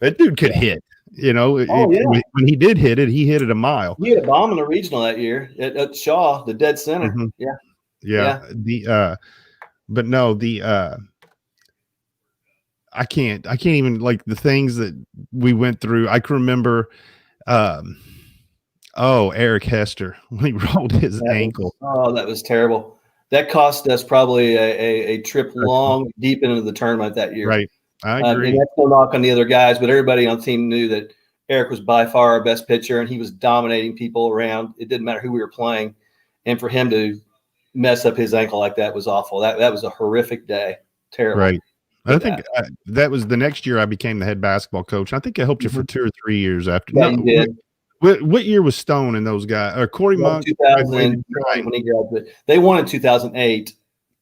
That dude could hit. When he did hit it, he hit it a mile. He had a bomb in the regional that year at Shaw, the dead center. Mm-hmm. Yeah. But no, I can't even, like, the things that we went through. I can remember, Eric Hester when he rolled his ankle. That was terrible. That cost us probably a trip long deep into the tournament that year. Right. I agree. And that's no knock on the other guys, but everybody on the team knew that Eric was by far our best pitcher, and he was dominating people around. It didn't matter who we were playing. And for him to mess up his ankle like that was awful. That was a horrific day. Terrible. Right. I think that was the next year I became the head basketball coach. I think I helped you for 2 or 3 years after. Yeah, you did. What year was Stone and those guys? Or Corey Monk? 2000 when he graduated. They won in 2008. He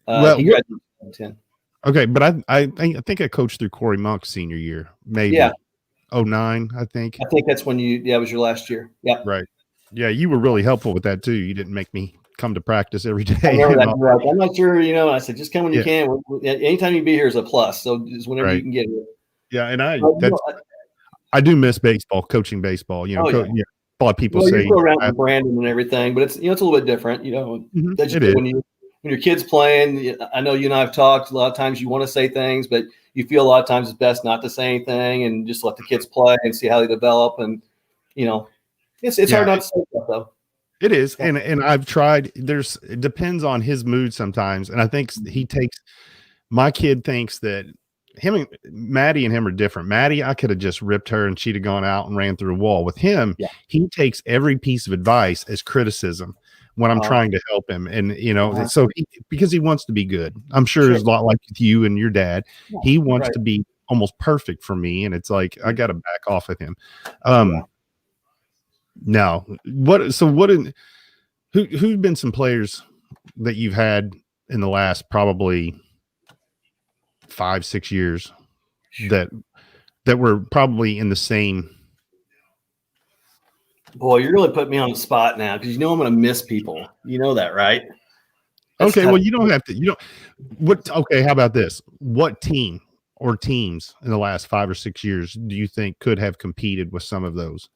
graduated in 2010. Okay, but I think I coached through Corey Monk's senior year, maybe. Yeah. 09, I think. I think that's when it was your last year. Yeah. Right. Yeah, you were really helpful with that too. You didn't make me come to practice every day. I'm not sure, I said, just come when you can. Anytime you be here is a plus. So just whenever you can get here. Yeah, and I do miss baseball, coaching baseball. A lot of people say you go around with Brandon and everything, but it's it's a little bit different. That's just when your kid's playing. I know you and I have talked a lot of times. You want to say things, but you feel a lot of times it's best not to say anything and just let the kids play and see how they develop. And it's hard not to say stuff though. It is, and I've tried. It depends on his mood sometimes, and I think my kid thinks that Maddie and him are different. Maddie, I could have just ripped her and she'd have gone out and ran through a wall. With him, he takes every piece of advice as criticism when I'm trying to help him, and so because he wants to be good. I'm sure it's a lot like with you and your dad. He wants to be almost perfect for me, and it's like I got to back off of him. No. Who've been some players that you've had in the last probably 5-6 years that were probably in the same? Boy, you're really putting me on the spot now because I'm going to miss people. You know that, right? Okay, well, you don't have to. Okay, how about this? What team or teams in the last 5 or 6 years do you think could have competed with some of those?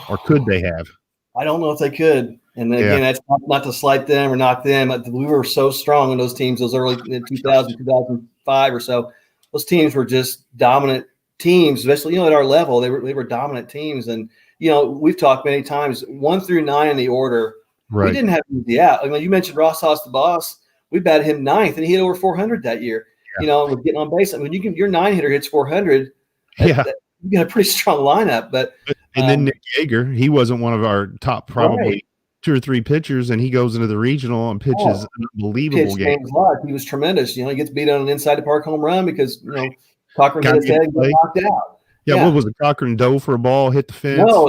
Or could they have? I don't know if they could. And again, that's not to slight them or knock them. We were so strong in those teams, those early 2000, 2005 or so. those teams were just dominant teams, especially, at our level. They were dominant teams. And, we've talked many times, 1 through 9 in the order. Right. We didn't have easy out. I mean, you mentioned Ross Haas, the boss. We batted him 9th, and he hit over 400 that year. With getting on base. I mean, your 9 hitter hits 400. You got a pretty strong lineup. But then Nick Yeager, he wasn't one of our top probably 2 or 3 pitchers, and he goes into the regional and pitches an unbelievable game. He was tremendous. He gets beat on an inside the park home run because Cochran hit his head and got knocked out. Yeah, what was it? Cochran dove for a ball, hit the fence. No,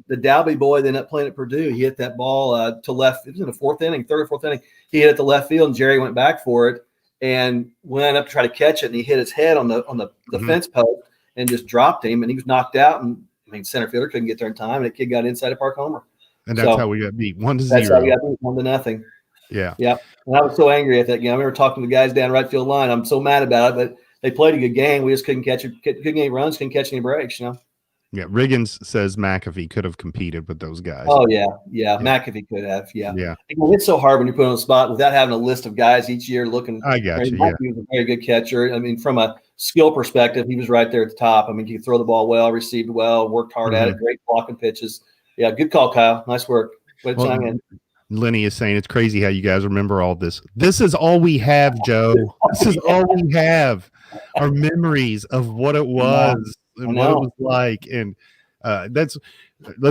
the Dalby boy that ended up playing at Purdue, he hit that ball to left. It was in the 4th inning, 3rd or 4th inning. He hit it to left field, and Jerry went back for it and went up to try to catch it, and he hit his head on the fence post and just dropped him, and he was knocked out. And center fielder couldn't get there in time, and the kid got inside the park homer. And that's how we got beat 1-0. That's how we got beat 1-0. Yeah. Yeah. And I was so angry at that game. I remember talking to the guys down right field line. I'm so mad about it, but they played a good game. We just couldn't catch it. Couldn't get any runs, couldn't catch any breaks, Yeah. Riggins says McAfee could have competed with those guys. Oh, yeah. McAfee could have. Yeah. Yeah. It's so hard when you're put on the spot without having a list of guys each year looking. I got you. He was a very good catcher. I mean, from a skill perspective, he was right there at the top. I mean, he could throw the ball well, received well, worked hard at it, great blocking pitches. Yeah. Good call, Kyle. Nice work. Way to chime in. Lenny is saying it's crazy how you guys remember all this. This is all we have, Joe. This is all we have. Our memories of what it was and what it was like. And that's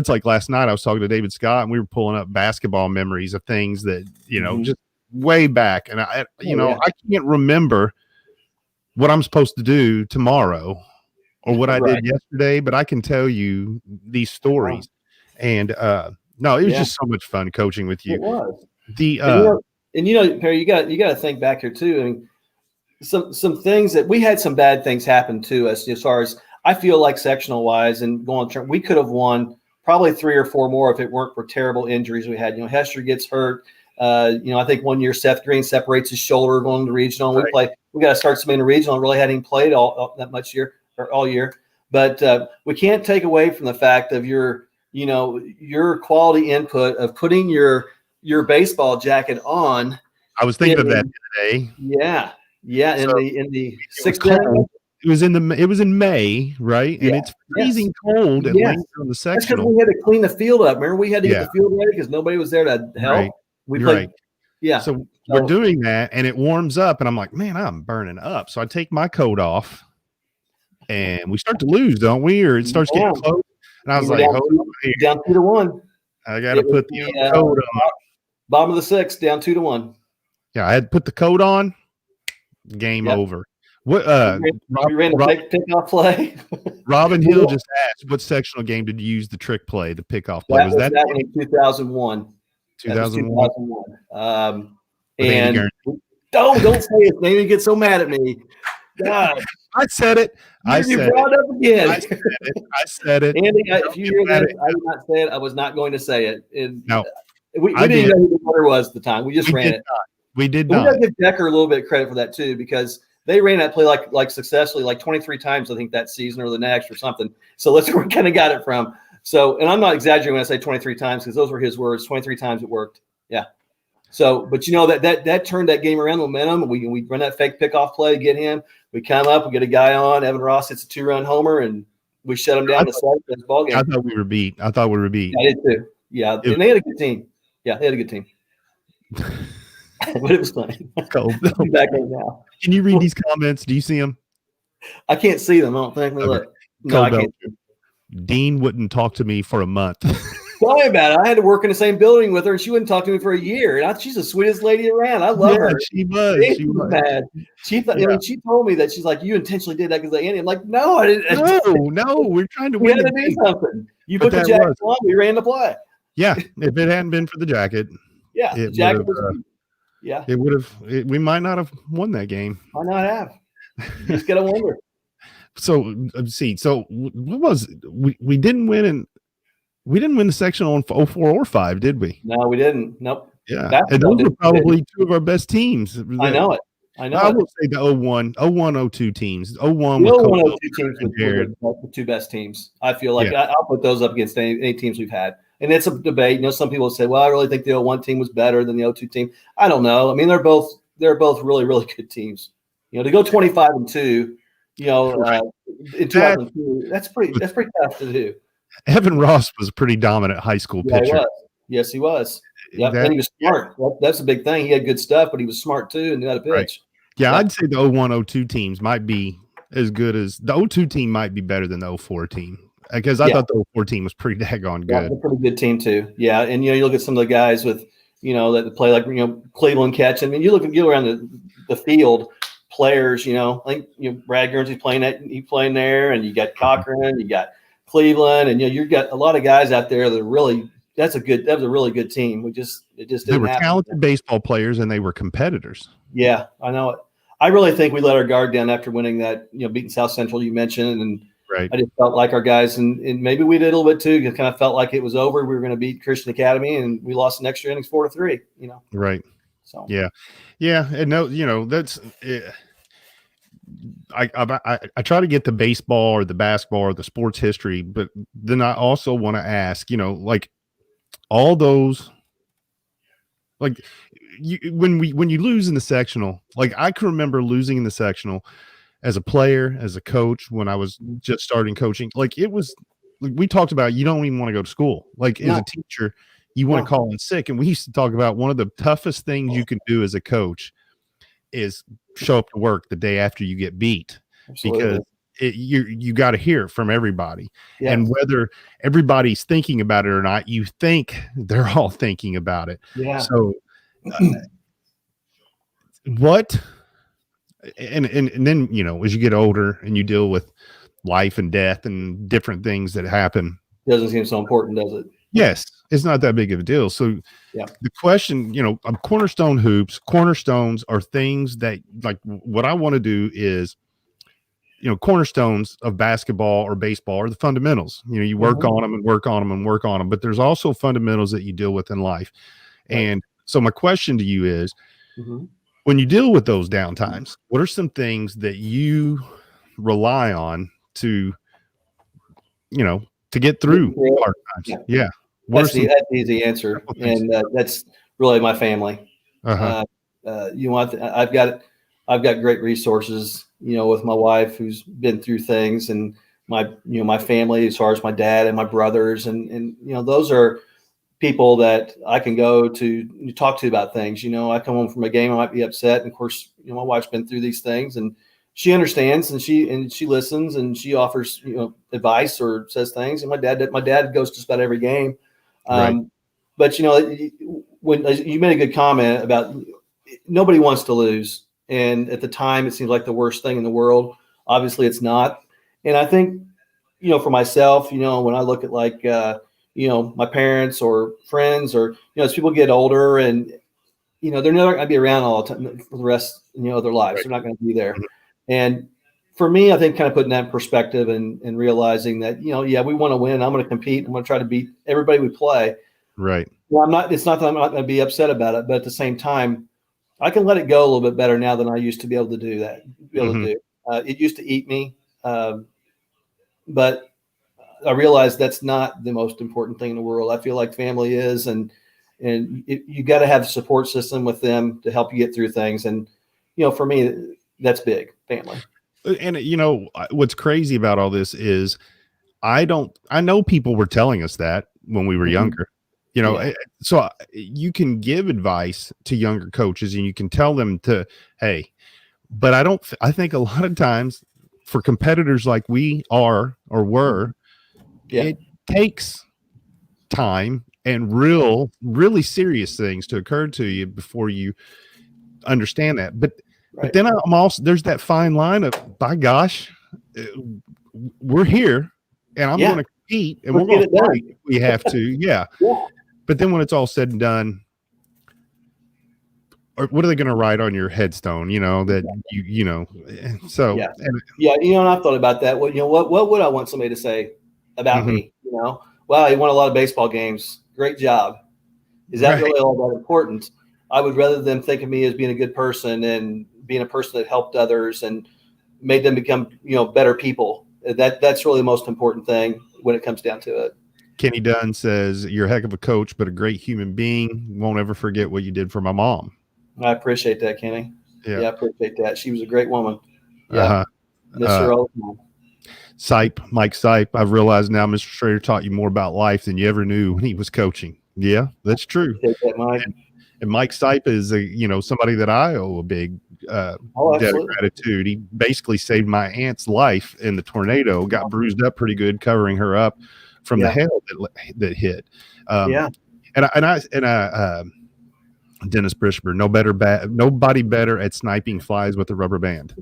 like last night I was talking to David Scott and we were pulling up basketball memories of things that, just way back. And I can't remember what I'm supposed to do tomorrow or what I did yesterday, but I can tell you these stories. And no, it was just so much fun coaching with you. It was. Perry, you got to think back here too. I mean, some things that we had some bad things happen to us as far as I feel like sectional wise and going on. We could have won probably 3 or 4 more if it weren't for terrible injuries we had. Hester gets hurt. I think one year Seth Green separates his shoulder going to regional. We got to start some in the regional. Really hadn't played all that much all year. But we can't take away from the fact of your quality input of putting your baseball jacket on. I was thinking of that today. Yeah. Yeah. So in the 6th inning. It was in May, right? And it's freezing cold at length on the sectional. We had to clean the field up. Remember, we had to get the field ready because nobody was there to help. Right. We played. Yeah. So we're doing that, and it warms up, and I'm like, man, I'm burning up. So I take my coat off, and we start to lose, don't we? Or it starts getting close. And I was like, down 2-1. I got to put the coat on. Bottom of the 6th, down 2-1. Yeah, I had to put the coat on. Game over. What? We ran a pickoff play. Robin Hill just asked, what sectional game did you use the trick play, the pickoff play? Was that in 2001? 2001. And don't say his name. You get so mad at me. God. I said it. You brought it up again. I said it. Andy, if you hear that, I did not say it. I was not going to say it. No. We didn't know who the winner was at the time. We just ran it. We did not. We got to give Decker a little bit of credit for that too, because they ran that play like successfully, like 23 times, I think, that season or the next or something. So that's where we kind of got it from. So, and I'm not exaggerating when I say 23 times because those were his words. 23 times it worked. Yeah. So, but that turned that game around, momentum. We run that fake pickoff play, get him. We come up, we get a guy on. Evan Ross hits a 2-run homer, and we shut him down to start this ball game. I thought we were beat. Yeah, I did too. Yeah, and they had a good team. Yeah, they had a good team. But it was funny. Cold. Back right now. Can you read these comments? Do you see them? I can't see them. I don't think. Look. No, I can't. Dean wouldn't talk to me for a month. Tell me about it. I had to work in the same building with her, and she wouldn't talk to me for a year. And she's the sweetest lady around. I love her. She was. She was bad. She thought. I mean, she told me that she's like, "You intentionally did that because of Andy." I'm like, "No, I didn't." No, we're trying to we win. Had to do something. You put the jacket on. We ran the play. Yeah, if it hadn't been for the jacket. Yeah, the jacket was. Yeah, it would have. We might not have won that game. Why not have? You just gotta wonder. So let's see. So what was we didn't win and we didn't win the sectional in 04 or 05, did we? No, we didn't. Nope. Yeah, and those were probably two of our best teams. I know it. I will say the 01-02 teams. 01 the 01-02 teams were the two best teams. I feel like I'll put those up against any teams we've had. And it's a debate. Some people say, well, I really think the 01 team was better than the 02 team. I don't know. I mean, they're both really, really good teams. To go 25-2, Right. in 2002, that's pretty tough to do. Evan Ross was a pretty dominant high school Yeah, he pitcher. was. Yes, he was. Yep, That- and he was smart. That's a big thing. He had good stuff, but he was smart too, and knew how to pitch. Right. Yeah, I'd say the 01-02 teams might be as good as the 02 team might be better than the 04 team, because I thought the 04 team was pretty daggone Yeah, good. a pretty good team too. Yeah, and you look at some of the guys with that play like Cleveland catch. I mean, you go around the field, players. I think Brad Guernsey's playing there, and you got Cochran, you got Cleveland, and you've got a lot of guys out there that are really. That was a really good team. It just didn't They were happen. talented baseball players, and they were competitors. Yeah, I know it. I really think we let our guard down after winning that, beating South Central you mentioned, and Right. I just felt like our guys, and maybe we did a little bit too. It kind of felt like it was over. We were going to beat Christian Academy, and we lost in extra innings 4-3. Right. So yeah, and no, that's. I try to get the baseball or the basketball or the sports history, but then I also want to ask, like all those, like when you lose in the sectional, like I can remember losing in the sectional as a player, as a coach, when I was just starting coaching. Like it was, like we talked about, you don't even want to go to school. Like as a teacher, you want to call in sick. And we used to talk about one of the toughest things you can do as a coach is show up to work the day after you get beat. Absolutely. Because you got to hear it from everybody. Yeah. And whether everybody's thinking about it or not, you think they're all thinking about it. Yeah. So what, and then, as you get older and you deal with life and death and different things that happen. Doesn't seem so important, does it? Yes. It's not that big of a deal. So the question, Cornerstone Hoops, cornerstones are things that, like, what I want to do is, cornerstones of basketball or baseball are the fundamentals. You work on them and work on them and work on them, but there's also fundamentals that you deal with in life. Right. And so my question to you is, when you deal with those downtimes, what are some things that you rely on to get through hard times? Yeah. That's the easy answer. And that's really my family. Uh-huh. I've got great resources, with my wife who's been through things, and my family, as far as my dad and my brothers. And those are people that I can go to talk to about things. I come home from a game, I might be upset. And of course, my wife's been through these things, and she understands, and she listens, and she offers, advice or says things. And my dad goes to just about every game. Right. But when you made a good comment about nobody wants to lose, and at the time it seems like the worst thing in the world. Obviously, it's not. And I think for myself, when I look at like my parents or friends, or as people get older, and they're never going to be around all the time for the rest of their lives. Right. They're not going to be there. And for me, I think kind of putting that in perspective and realizing that, we want to win. I'm going to compete. I'm going to try to beat everybody we play. Right. Well, it's not that I'm not going to be upset about it, but at the same time, I can let it go a little bit better now than I used to be able to do that. It used to eat me. But I realized that's not the most important thing in the world. I feel like family is, and you got to have a support system with them to help you get through things. And, for me, that's big, family. And what's crazy about all this is I know people were telling us that when we were younger, so you can give advice to younger coaches and you can tell them to, hey, but I think a lot of times for competitors like we are or were, it takes time and really serious things to occur to you before you understand that. But then I'm also, there's that fine line of, by gosh, we're here and I'm going to compete and we're going to fight if we have to. Yeah. But then when it's all said and done, what are they going to write on your headstone? So. And I've thought about that. What would I want somebody to say about me? Wow, you won a lot of baseball games. Great job. Is that really all that important? I would rather them think of me as being a good person and being a person that helped others and made them become, better people. That's really the most important thing when it comes down to it. Kenny Dunn says, you're a heck of a coach, but a great human being. Won't ever forget what you did for my mom. I appreciate that, Kenny. Yeah, I appreciate that. She was a great woman. Yeah, Uh-huh. miss her all the time. Mike Sipe. I've realized now Mr. Schroeder taught you more about life than you ever knew when he was coaching. Yeah, that's true. Appreciate that, Mike. And Mike Sipe is somebody that I owe a big debt of gratitude. He basically saved my aunt's life in the tornado. Got bruised up pretty good, covering her up from the hail that hit. Dennis Brishber, nobody better at sniping flies with a rubber band.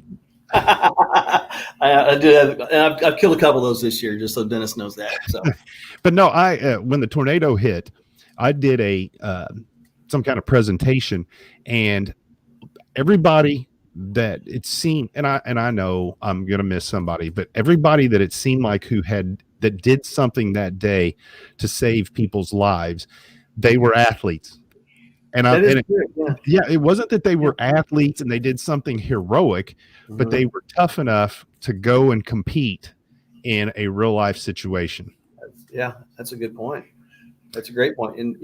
I do have, and I've killed a couple of those this year, just so Dennis knows that. So, but no, when the tornado hit, I did some kind of presentation, and everybody that it seemed, and I know I'm gonna miss somebody, but everybody that it seemed like that did something that day to save people's lives, they were athletes. It wasn't that they were athletes and they did something heroic, but they were tough enough to go and compete in a real life situation. Yeah, that's a good point. That's a great point. And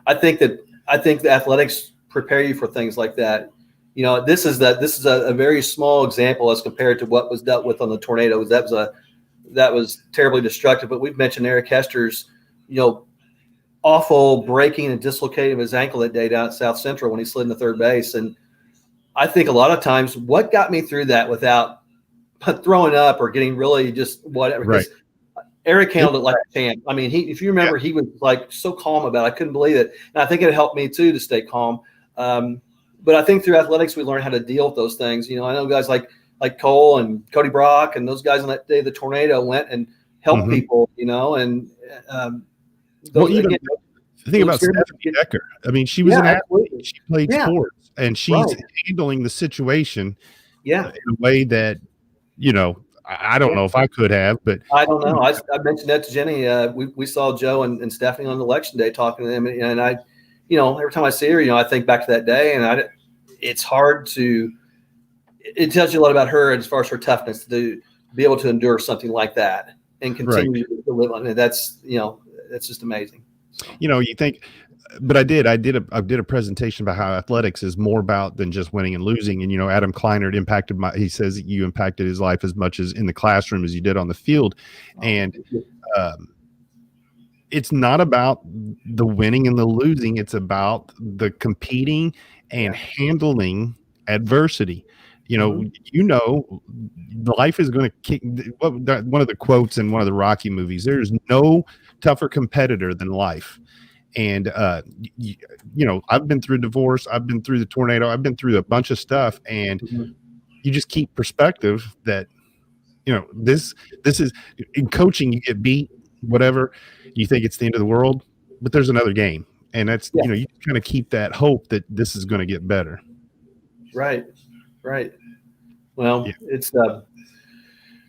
I think the athletics prepare you for things like that. This is a very small example as compared to what was dealt with on the tornadoes. That was terribly destructive. But we've mentioned Eric Hester's, awful breaking and dislocating of his ankle that day down at South Central when he slid into third base. And I think a lot of times what got me through that without throwing up or getting really just whatever. Right. Eric handled it like a champ. I mean, if you remember, he was like so calm about it. I couldn't believe it. And I think it helped me too to stay calm. But I think through athletics, we learn how to deal with those things. I know guys like Cole and Cody Brock and those guys on that day of the tornado went and helped people, and think about Stephanie Decker. I mean, she was an athlete. She played sports, and she's handling the situation in a way that, I don't know if I could have, but I don't know. I mentioned that to Jenny. We saw Joe and Stephanie on election day talking to them, and I, every time I see her, I think back to that day, and it's hard to. It tells you a lot about her as far as her toughness to be able to endure something like that and continue to live on it. That's that's just amazing. So. You think, but I did a presentation about how athletics is more about than just winning and losing. And, Adam Kleinert he says that you impacted his life as much as in the classroom as you did on the field. And it's not about the winning and the losing. It's about the competing and handling adversity. Life is going to kick. One of the quotes in one of the Rocky movies, there's no tougher competitor than life. And, I've been through divorce. I've been through the tornado. I've been through a bunch of stuff. And you just keep perspective that, this is in coaching, you get beat, whatever. You think it's the end of the world, but there's another game. And that's, you kind of keep that hope that this is going to get better. Right. Well, it's, and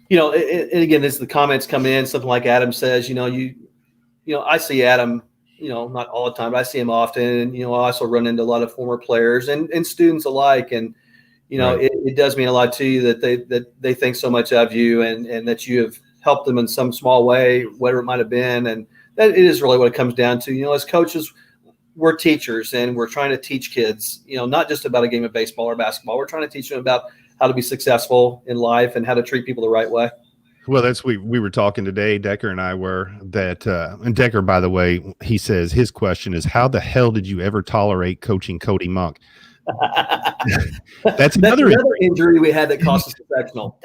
again, as the comments come in, something like Adam says, I see Adam, not all the time, but I see him often. And, I also run into a lot of former players and students alike. And, it does mean a lot to you that they think so much of you and that you have helped them in some small way, whatever it might have been. And that it is really what it comes down to. As coaches, we're teachers and we're trying to teach kids, not just about a game of baseball or basketball. We're trying to teach them about how to be successful in life and how to treat people the right way. Well, we were talking today, Decker and I were, that, and Decker, by the way, he says his question is, how the hell did you ever tolerate coaching Cody Monk? That's another injury we had that cost us a sectional.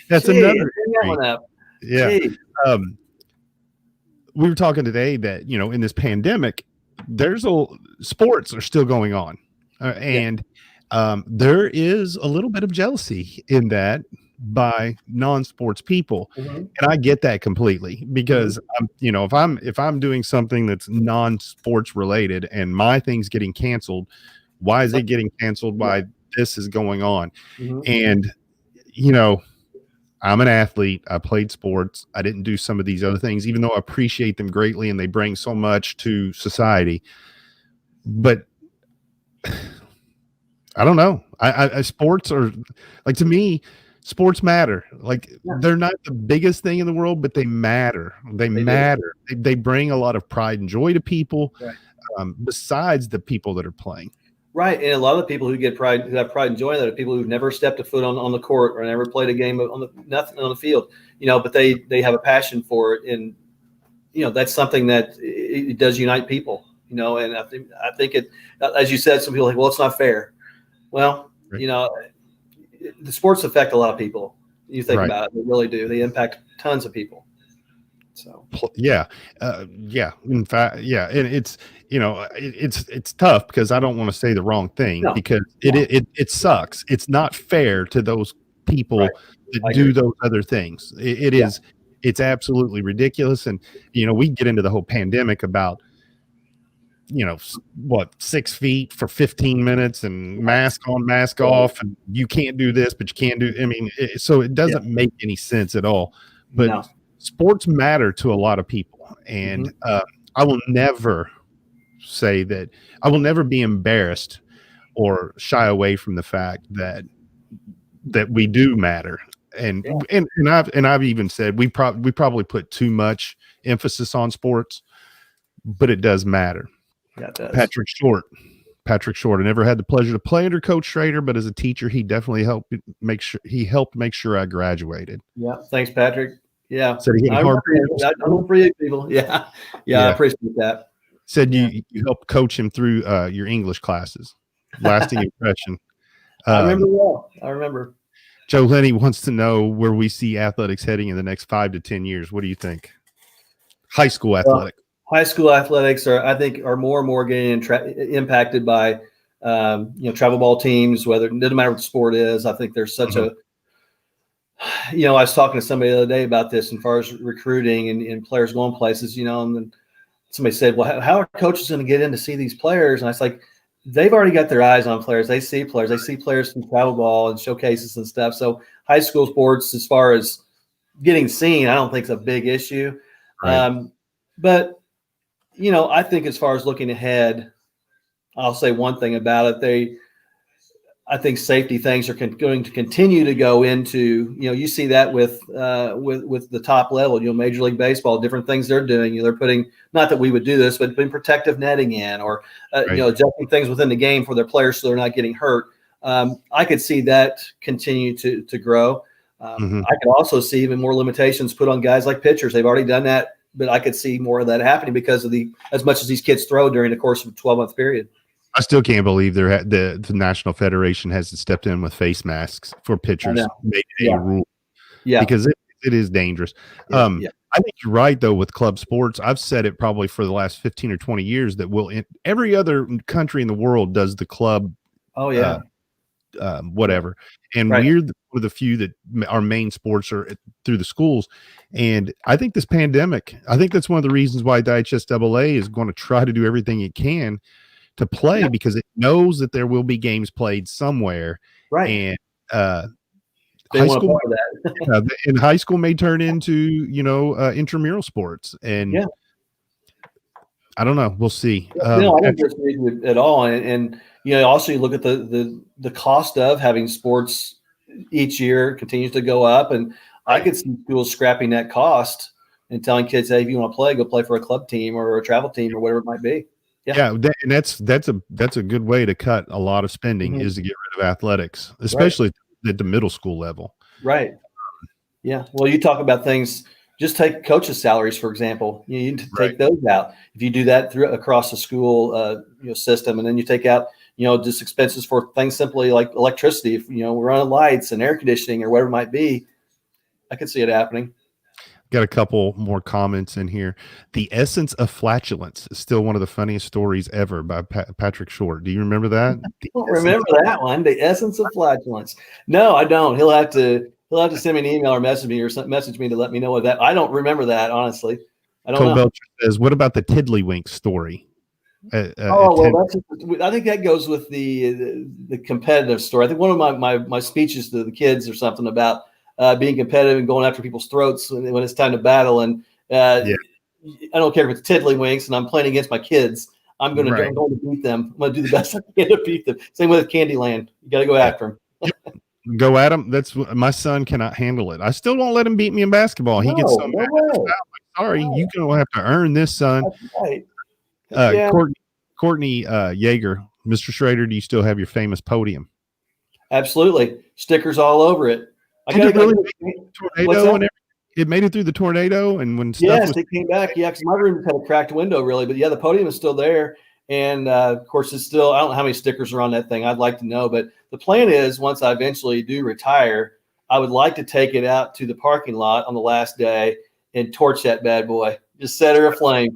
That's another injury. We were talking today that, in this pandemic, sports are still going on. And there is a little bit of jealousy in that by non-sports people. And I get that completely because if I'm doing something that's non-sports related and my thing's getting canceled, why is it getting canceled? Why this is going on? And I'm an athlete. I played sports. I didn't do some of these other things, even though I appreciate them greatly and they bring so much to society. But I don't know. I sports are like, to me, sports matter. Like they're not the biggest thing in the world, but they matter. They matter. They bring a lot of pride and joy to people, besides the people that are playing. Right. And a lot of the people who get pride, who have pride and joy, that are people who've never stepped a foot on the court or never played a game on nothing on the field, but they have a passion for it. And, that's something that it does unite people, and I think it, as you said, some people are like, well, it's not fair. Well, Right. The sports affect a lot of people. You think Right. about it, they really do. They impact tons of people. So, Yeah. In fact, yeah. And it's, it's tough because I don't want to say the wrong thing No. because it sucks. It's not fair to those people Right. that I do agree. those other things. It's absolutely ridiculous. And, we get into the whole pandemic about, 6 feet for 15 minutes and mask on, mask off. And you can't do this, but you can't do, so it doesn't make any sense at all. But No. sports matter to a lot of people. And I will never say that I will never be embarrassed or shy away from the fact that we do matter. And I've even said we probably put too much emphasis on sports, but it does matter. Yeah, it does. Patrick Short. I never had the pleasure to play under Coach Schroeder, but as a teacher, he definitely helped make sure I graduated. Yeah. Thanks, Patrick. Yeah. Said he had hard I remember you people. Yeah. I appreciate that. Said you helped coach him through your English classes. Lasting impression. I remember well. I remember. Joe Lenny wants to know where we see athletics heading in the next 5 to 10 years. What do you think? High school athletics. High school athletics I think more and more getting impacted by, travel ball teams, it doesn't matter what the sport is. I think there's such I was talking to somebody the other day about this as far as recruiting and players going places, and then somebody said, well, how are coaches going to get in to see these players? And I was like, they've already got their eyes on players. They see players from travel ball and showcases and stuff. So high school sports, as far as getting seen, I don't think it's a big issue. Right. But I think as far as looking ahead, I'll say one thing about it. I think safety things are going to continue to go into, you see that with the top level, Major League Baseball, different things they're doing. They're putting, not that we would do this, but putting protective netting in or, adjusting things within the game for their players so they're not getting hurt. I could see that continue to grow. I could also see even more limitations put on guys like pitchers. They've already done that, but I could see more of that happening because of as much as these kids throw during the course of a 12-month period. I still can't believe the National Federation hasn't stepped in with face masks for pitchers, made a rule. Yeah, because it is dangerous. I think you're right though with club sports. I've said it probably for the last 15 or 20 years that every other country in the world does the club. Oh yeah. Whatever. And we're one of the few that our main sports are through the schools. And I think this pandemic, that's one of the reasons why the IHSAA is going to try to do everything it can to play because it knows that there will be games played somewhere. Right. And high school, and high school may turn into, intramural sports. And I don't know. We'll see. No, I don't disagree with it at all. And also you look at the cost of having sports each year continues to go up. And I could see schools scrapping that cost and telling kids, hey, if you want to play, go play for a club team or a travel team or whatever it might be. Yeah, and that's a good way to cut a lot of spending is to get rid of athletics, especially at the middle school level. Right. Yeah. Well, you talk about things. Just take coaches' salaries, for example. You need to take those out. If you do that across the school system, and then you take out just expenses for things simply like electricity, if we're running lights and air conditioning or whatever it might be, I could see it happening. Got a couple more comments in here. The essence of flatulence is still one of the funniest stories ever by Patrick Short. Do you remember that? I don't remember that one. The essence of flatulence. No, I don't. He'll have to send me an email or message me to let me know what that. I don't remember that, honestly. I don't know. Belcher says, what about the Tiddlywink story? I think that goes with the competitive story. I think one of my speeches to the kids or something about being competitive and going after people's throats when it's time to battle. And I don't care if it's Tiddlywinks and I'm playing against my kids. I'm going to beat them. I'm going to do the best I can to beat them. Same with Candyland. You got to go after them. Go at him. That's my son cannot handle it. I still won't let him beat me in basketball. He gets so mad. Sorry, you're going to have to earn this, son. Courtney Yeager Mr. Schroeder, do you still have your famous podium? Absolutely. Stickers all over it. Did it really make the tornado and everything? It made it through the tornado, and when stuff it came back. Yeah, because my room had a cracked window, really. But yeah, the podium is still there. And of course, it's still, I don't know how many stickers are on that thing. I'd like to know. But the plan is, once I eventually do retire, I would like to take it out to the parking lot on the last day and torch that bad boy. Just set her aflame.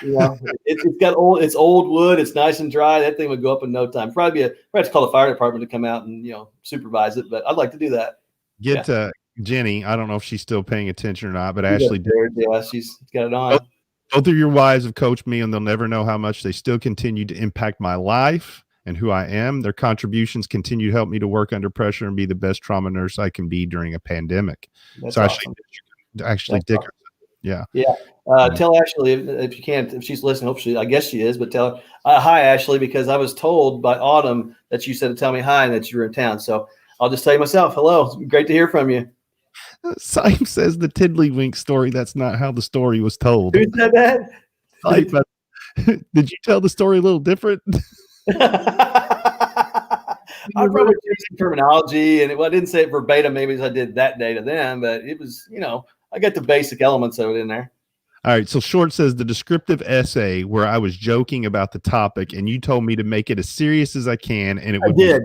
It's old wood. It's nice and dry. That thing would go up in no time. Probably have to call the fire department to come out and supervise it. But I'd like to do that. Get Jenny. I don't know if she's still paying attention or not, but Ashley did. Yeah, she's got it on. Both of your wives have coached me, and they'll never know how much they still continue to impact my life and who I am. Their contributions continue to help me to work under pressure and be the best trauma nurse I can be during a pandemic. That's so awesome. Ashley Dickerson. Yeah. Tell Ashley if you can, if she's listening. Hopefully, I guess she is. But tell her hi, Ashley, because I was told by Autumn that you said to tell me hi and that you were in town. So I'll just tell you myself, hello. It's great to hear from you. Syme says the Tiddlywink story. That's not how the story was told. Who said that? Did you tell the story a little different? I probably used some terminology, and I didn't say it verbatim, maybe as I did that day to them, but it was, I got the basic elements of it in there. All right. So Short says the descriptive essay where I was joking about the topic, and you told me to make it as serious as I can, and it would be funny.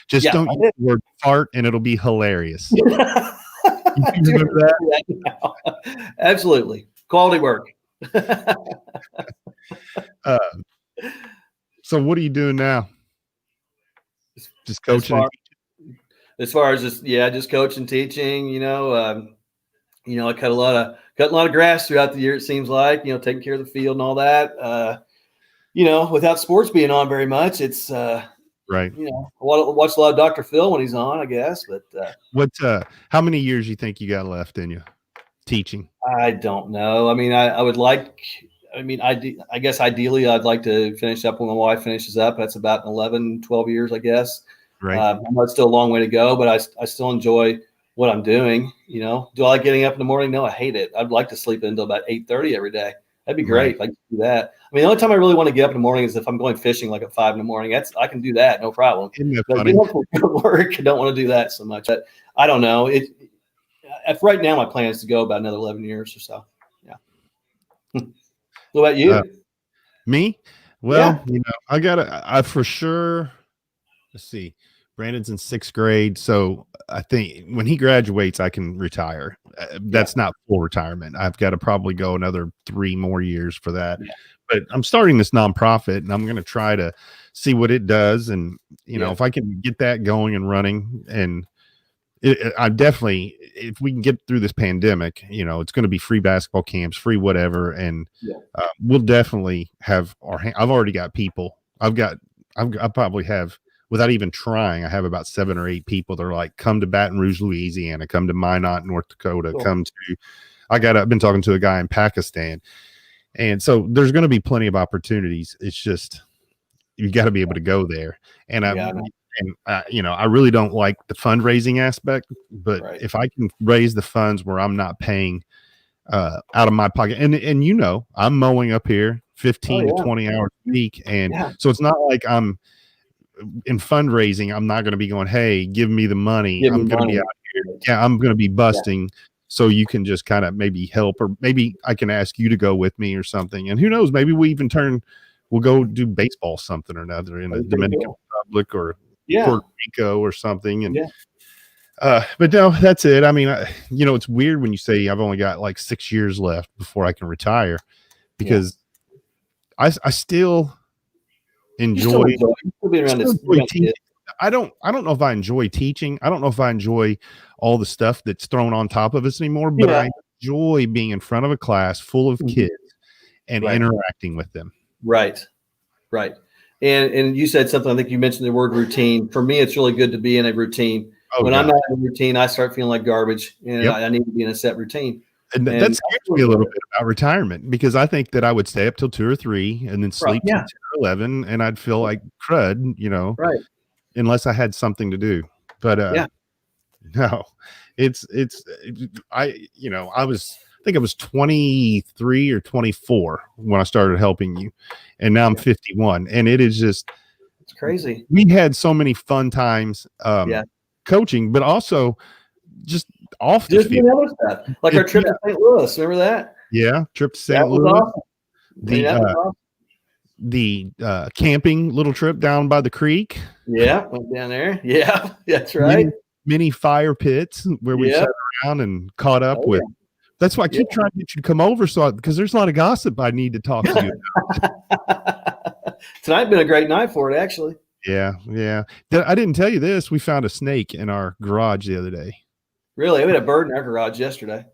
Just don't use the word fart, and it'll be hilarious. You remember that? Absolutely. Quality work. So what are you doing now? Just coaching? As far as just coaching, teaching, I cut a lot of grass throughout the year, it seems like, taking care of the field and all that. Without sports being on very much, it's right. I watch a lot of Dr. Phil when he's on, I guess. But how many years you think you got left in you teaching? I don't know. I mean, I would like. I guess ideally I'd like to finish up when my wife finishes up. That's about 11, 12 years, I guess. Right. I know it's still a long way to go, but I still enjoy what I'm doing. Do I like getting up in the morning? No, I hate it. I'd like to sleep until about 8:30 every day. That'd be great. If I could do that. I mean, the only time I really want to get up in the morning is if I'm going fishing, like at 5 a.m. I can do that, no problem. But work, I don't want to do that so much. But I don't know. Right now, my plan is to go about another 11 years or so. Yeah. What about you? Me? Well, I for sure. Let's see. Brandon's in 6th grade, so I think when he graduates, I can retire. That's not full retirement. I've got to probably go another 3 more years for that. Yeah. But I'm starting this nonprofit, and I'm going to try to see what it does, and if I can get that going and running, and I definitely, if we can get through this pandemic, it's going to be free basketball camps, free whatever, and we'll definitely have I've already got people. I probably have. Without even trying, I have about 7 or 8 people that are like, come to Baton Rouge, Louisiana, come to Minot, North Dakota, I've been talking to a guy in Pakistan. And so there's going to be plenty of opportunities. It's just, you got to be able to go there. And I really don't like the fundraising aspect, but if I can raise the funds where I'm not paying out of my pocket, and I'm mowing up here 15 to 20 hours a week. And so it's not like I'm in fundraising, I'm not going to be going, hey, give me the money. I'm going to be out here. Yeah, I'm going to be busting. So you can just kind of maybe help, or maybe I can ask you to go with me or something. And who knows, maybe we'll go do baseball something or another in the Dominican Republic or Puerto Rico or something. And but no, that's it. I mean, it's weird when you say I've only got like 6 years left before I can retire, because I still enjoy teaching. I don't know if I enjoy teaching. I don't know if I enjoy all the stuff that's thrown on top of us anymore, but I enjoy being in front of a class full of kids and interacting with them. Right. And you said something, I think you mentioned the word routine. For me, it's really good to be in a routine. When I'm not in a routine, I start feeling like garbage, and I need to be in a set routine. And that scares me a little bit about retirement, because I think that I would stay up till 2 or 3 and then sleep till 10 or 11, and I'd feel like crud, unless I had something to do. But no, I think I was 23 or 24 when I started helping you, and now I'm 51, and it is just It's crazy. We had so many fun times coaching, but also just off the field. Other stuff. Like our trip to St. Louis. Remember that? Yeah, trip to St. Louis. Awesome. The camping little trip down by the creek. Yeah, went down there. Yeah, that's right. Many fire pits where we sat around and caught up with. That's why I keep trying to get you to come over, because there's a lot of gossip I need to talk to you about. Tonight been a great night for it, actually. Yeah. I didn't tell you this. We found a snake in our garage the other day. Really? We had a bird in our garage yesterday.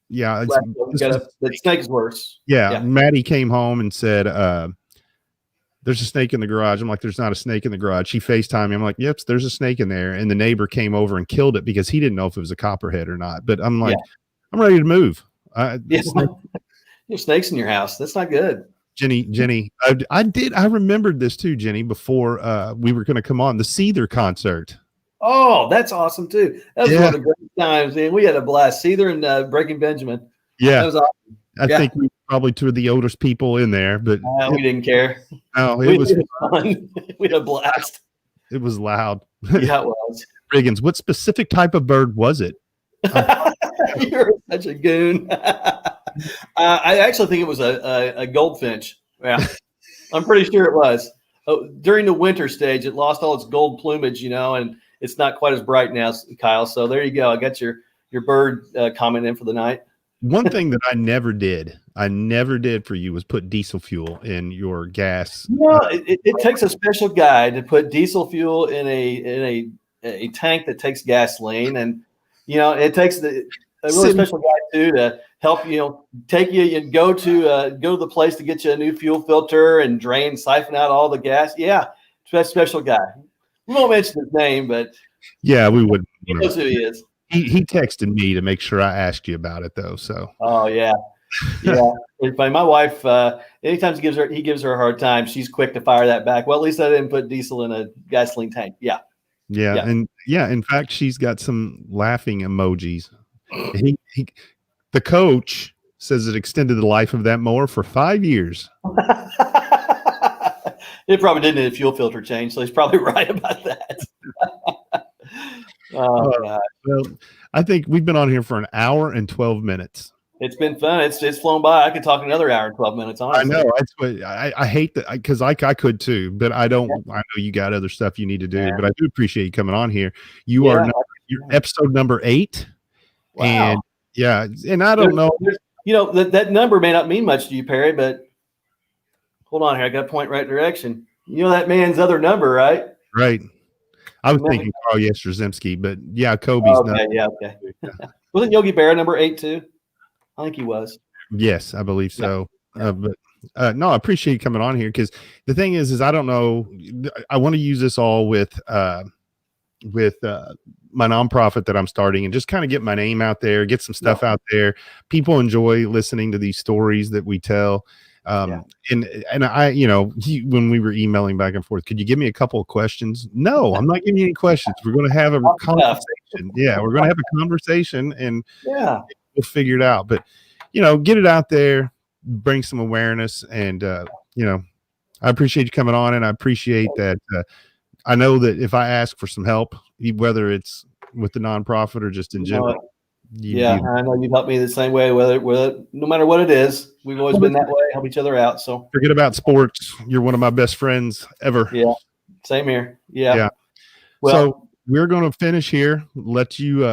Yeah. The snake is worse. Yeah. Maddie came home and said, there's a snake in the garage. I'm like, there's not a snake in the garage. She FaceTimed me. I'm like, yep, there's a snake in there. And the neighbor came over and killed it because he didn't know if it was a copperhead or not. But I'm like, I'm ready to move. You have snakes in your house. That's not good. Jenny, I remembered this too, Jenny, before we were going to come on the Seether concert. Oh, that's awesome too. That was one of the great times, man. We had a blast. Seether and Breaking Benjamin. Yeah. That was awesome. I think we were probably two of the oldest people in there, but we didn't care. No, it was fun. We had a blast. It was loud. Yeah, it was. Riggins, what specific type of bird was it? You're such a goon. I actually think it was a goldfinch. Yeah, I'm pretty sure it was. Oh, during the winter stage, it lost all its gold plumage, and it's not quite as bright now, Kyle. So there you go. I got your bird comment in for the night. One thing that I never did for you was put diesel fuel in your gas. No, it takes a special guy to put diesel fuel in a tank that takes gasoline, and it takes a really special guy too to help take you and go to the place to get you a new fuel filter and siphon out all the gas. Yeah, it's a special guy. We won't mention his name, but yeah, we would. He knows who he is. He texted me to make sure I asked you about it though. So. Oh yeah. My wife, anytime he gives her a hard time, she's quick to fire that back. Well, at least I didn't put diesel in a gasoline tank. Yeah. And in fact, she's got some laughing emojis. The coach says it extended the life of that mower for 5 years. It probably didn't need a fuel filter change, so he's probably right about that. God. Well, I think we've been on here for an hour and 12 minutes. It's been fun. It's flown by. I could talk another hour and 12 minutes. Honestly. I know. That's what I hate that because I could too, but I don't. I know you got other stuff you need to do, but I do appreciate you coming on here. You are you're episode number 8, and and I don't know. That number may not mean much to you, Perry, but hold on here. I got to point right direction. That man's other number, right? Right. I was thinking Carl Yastrzemski, but Kobe's number. Yeah, okay. Wasn't Yogi Berra number 8 too? I think he was. Yes, I believe so. No, I appreciate you coming on here because the thing is I don't know. I want to use this all with my nonprofit that I'm starting and just kind of get my name out there, get some stuff out there. People enjoy listening to these stories that we tell. And I, when we were emailing back and forth, could you give me a couple of questions? No, I'm not giving you any questions. We're going to have a conversation. Yeah, we're going to have a conversation and we'll figure it out. But, get it out there, bring some awareness. And, I appreciate you coming on and I appreciate that. I know that if I ask for some help, whether it's with the nonprofit or just in general. I know you've helped me the same way, whether no matter what it is, we've always been that way, help each other out. So forget about sports. You're one of my best friends ever. Yeah. Same here. Yeah. Well, so we're going to finish here. Let you,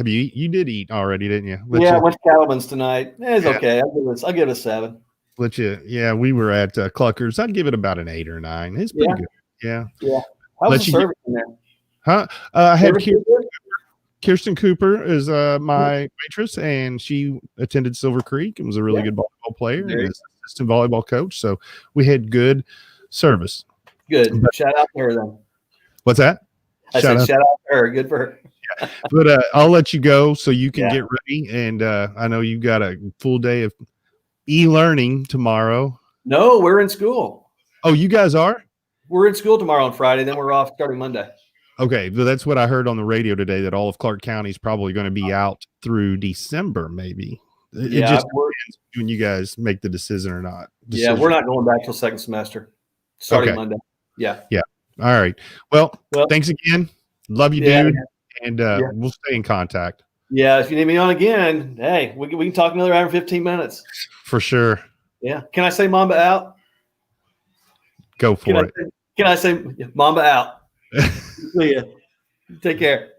you did eat already, didn't you? I went to Calvin's tonight. It's okay. I'll give it a 7. We were at Cluckers. I'd give it about an 8 or 9. It's pretty good. Yeah. How was the service in there? Huh? I had Kirsten Cooper is my waitress, and she attended Silver Creek and was a really good volleyball player and is assistant volleyball coach. So we had good service. Good. Shout out to her then. What's that? Shout out to her. Good for her. But I'll let you go so you can get ready. And I know you got a full day of e-learning tomorrow. No, we're in school. Oh, you guys are? We're in school tomorrow and Friday. Then we're off starting Monday. Okay, but that's what I heard on the radio today, that all of Clark County is probably going to be out through December, maybe. It just depends when you guys make the decision or not. We're not going back till second semester, starting Monday. Yeah. All right. Well, Well, thanks again. Love you, yeah, dude. And we'll stay in contact yeah. If you need me on again, hey, we can talk another hour and 15 minutes. for sure. Yeah. Can I say Mamba out? Go for it. Can I say Mamba out? See ya. Take care.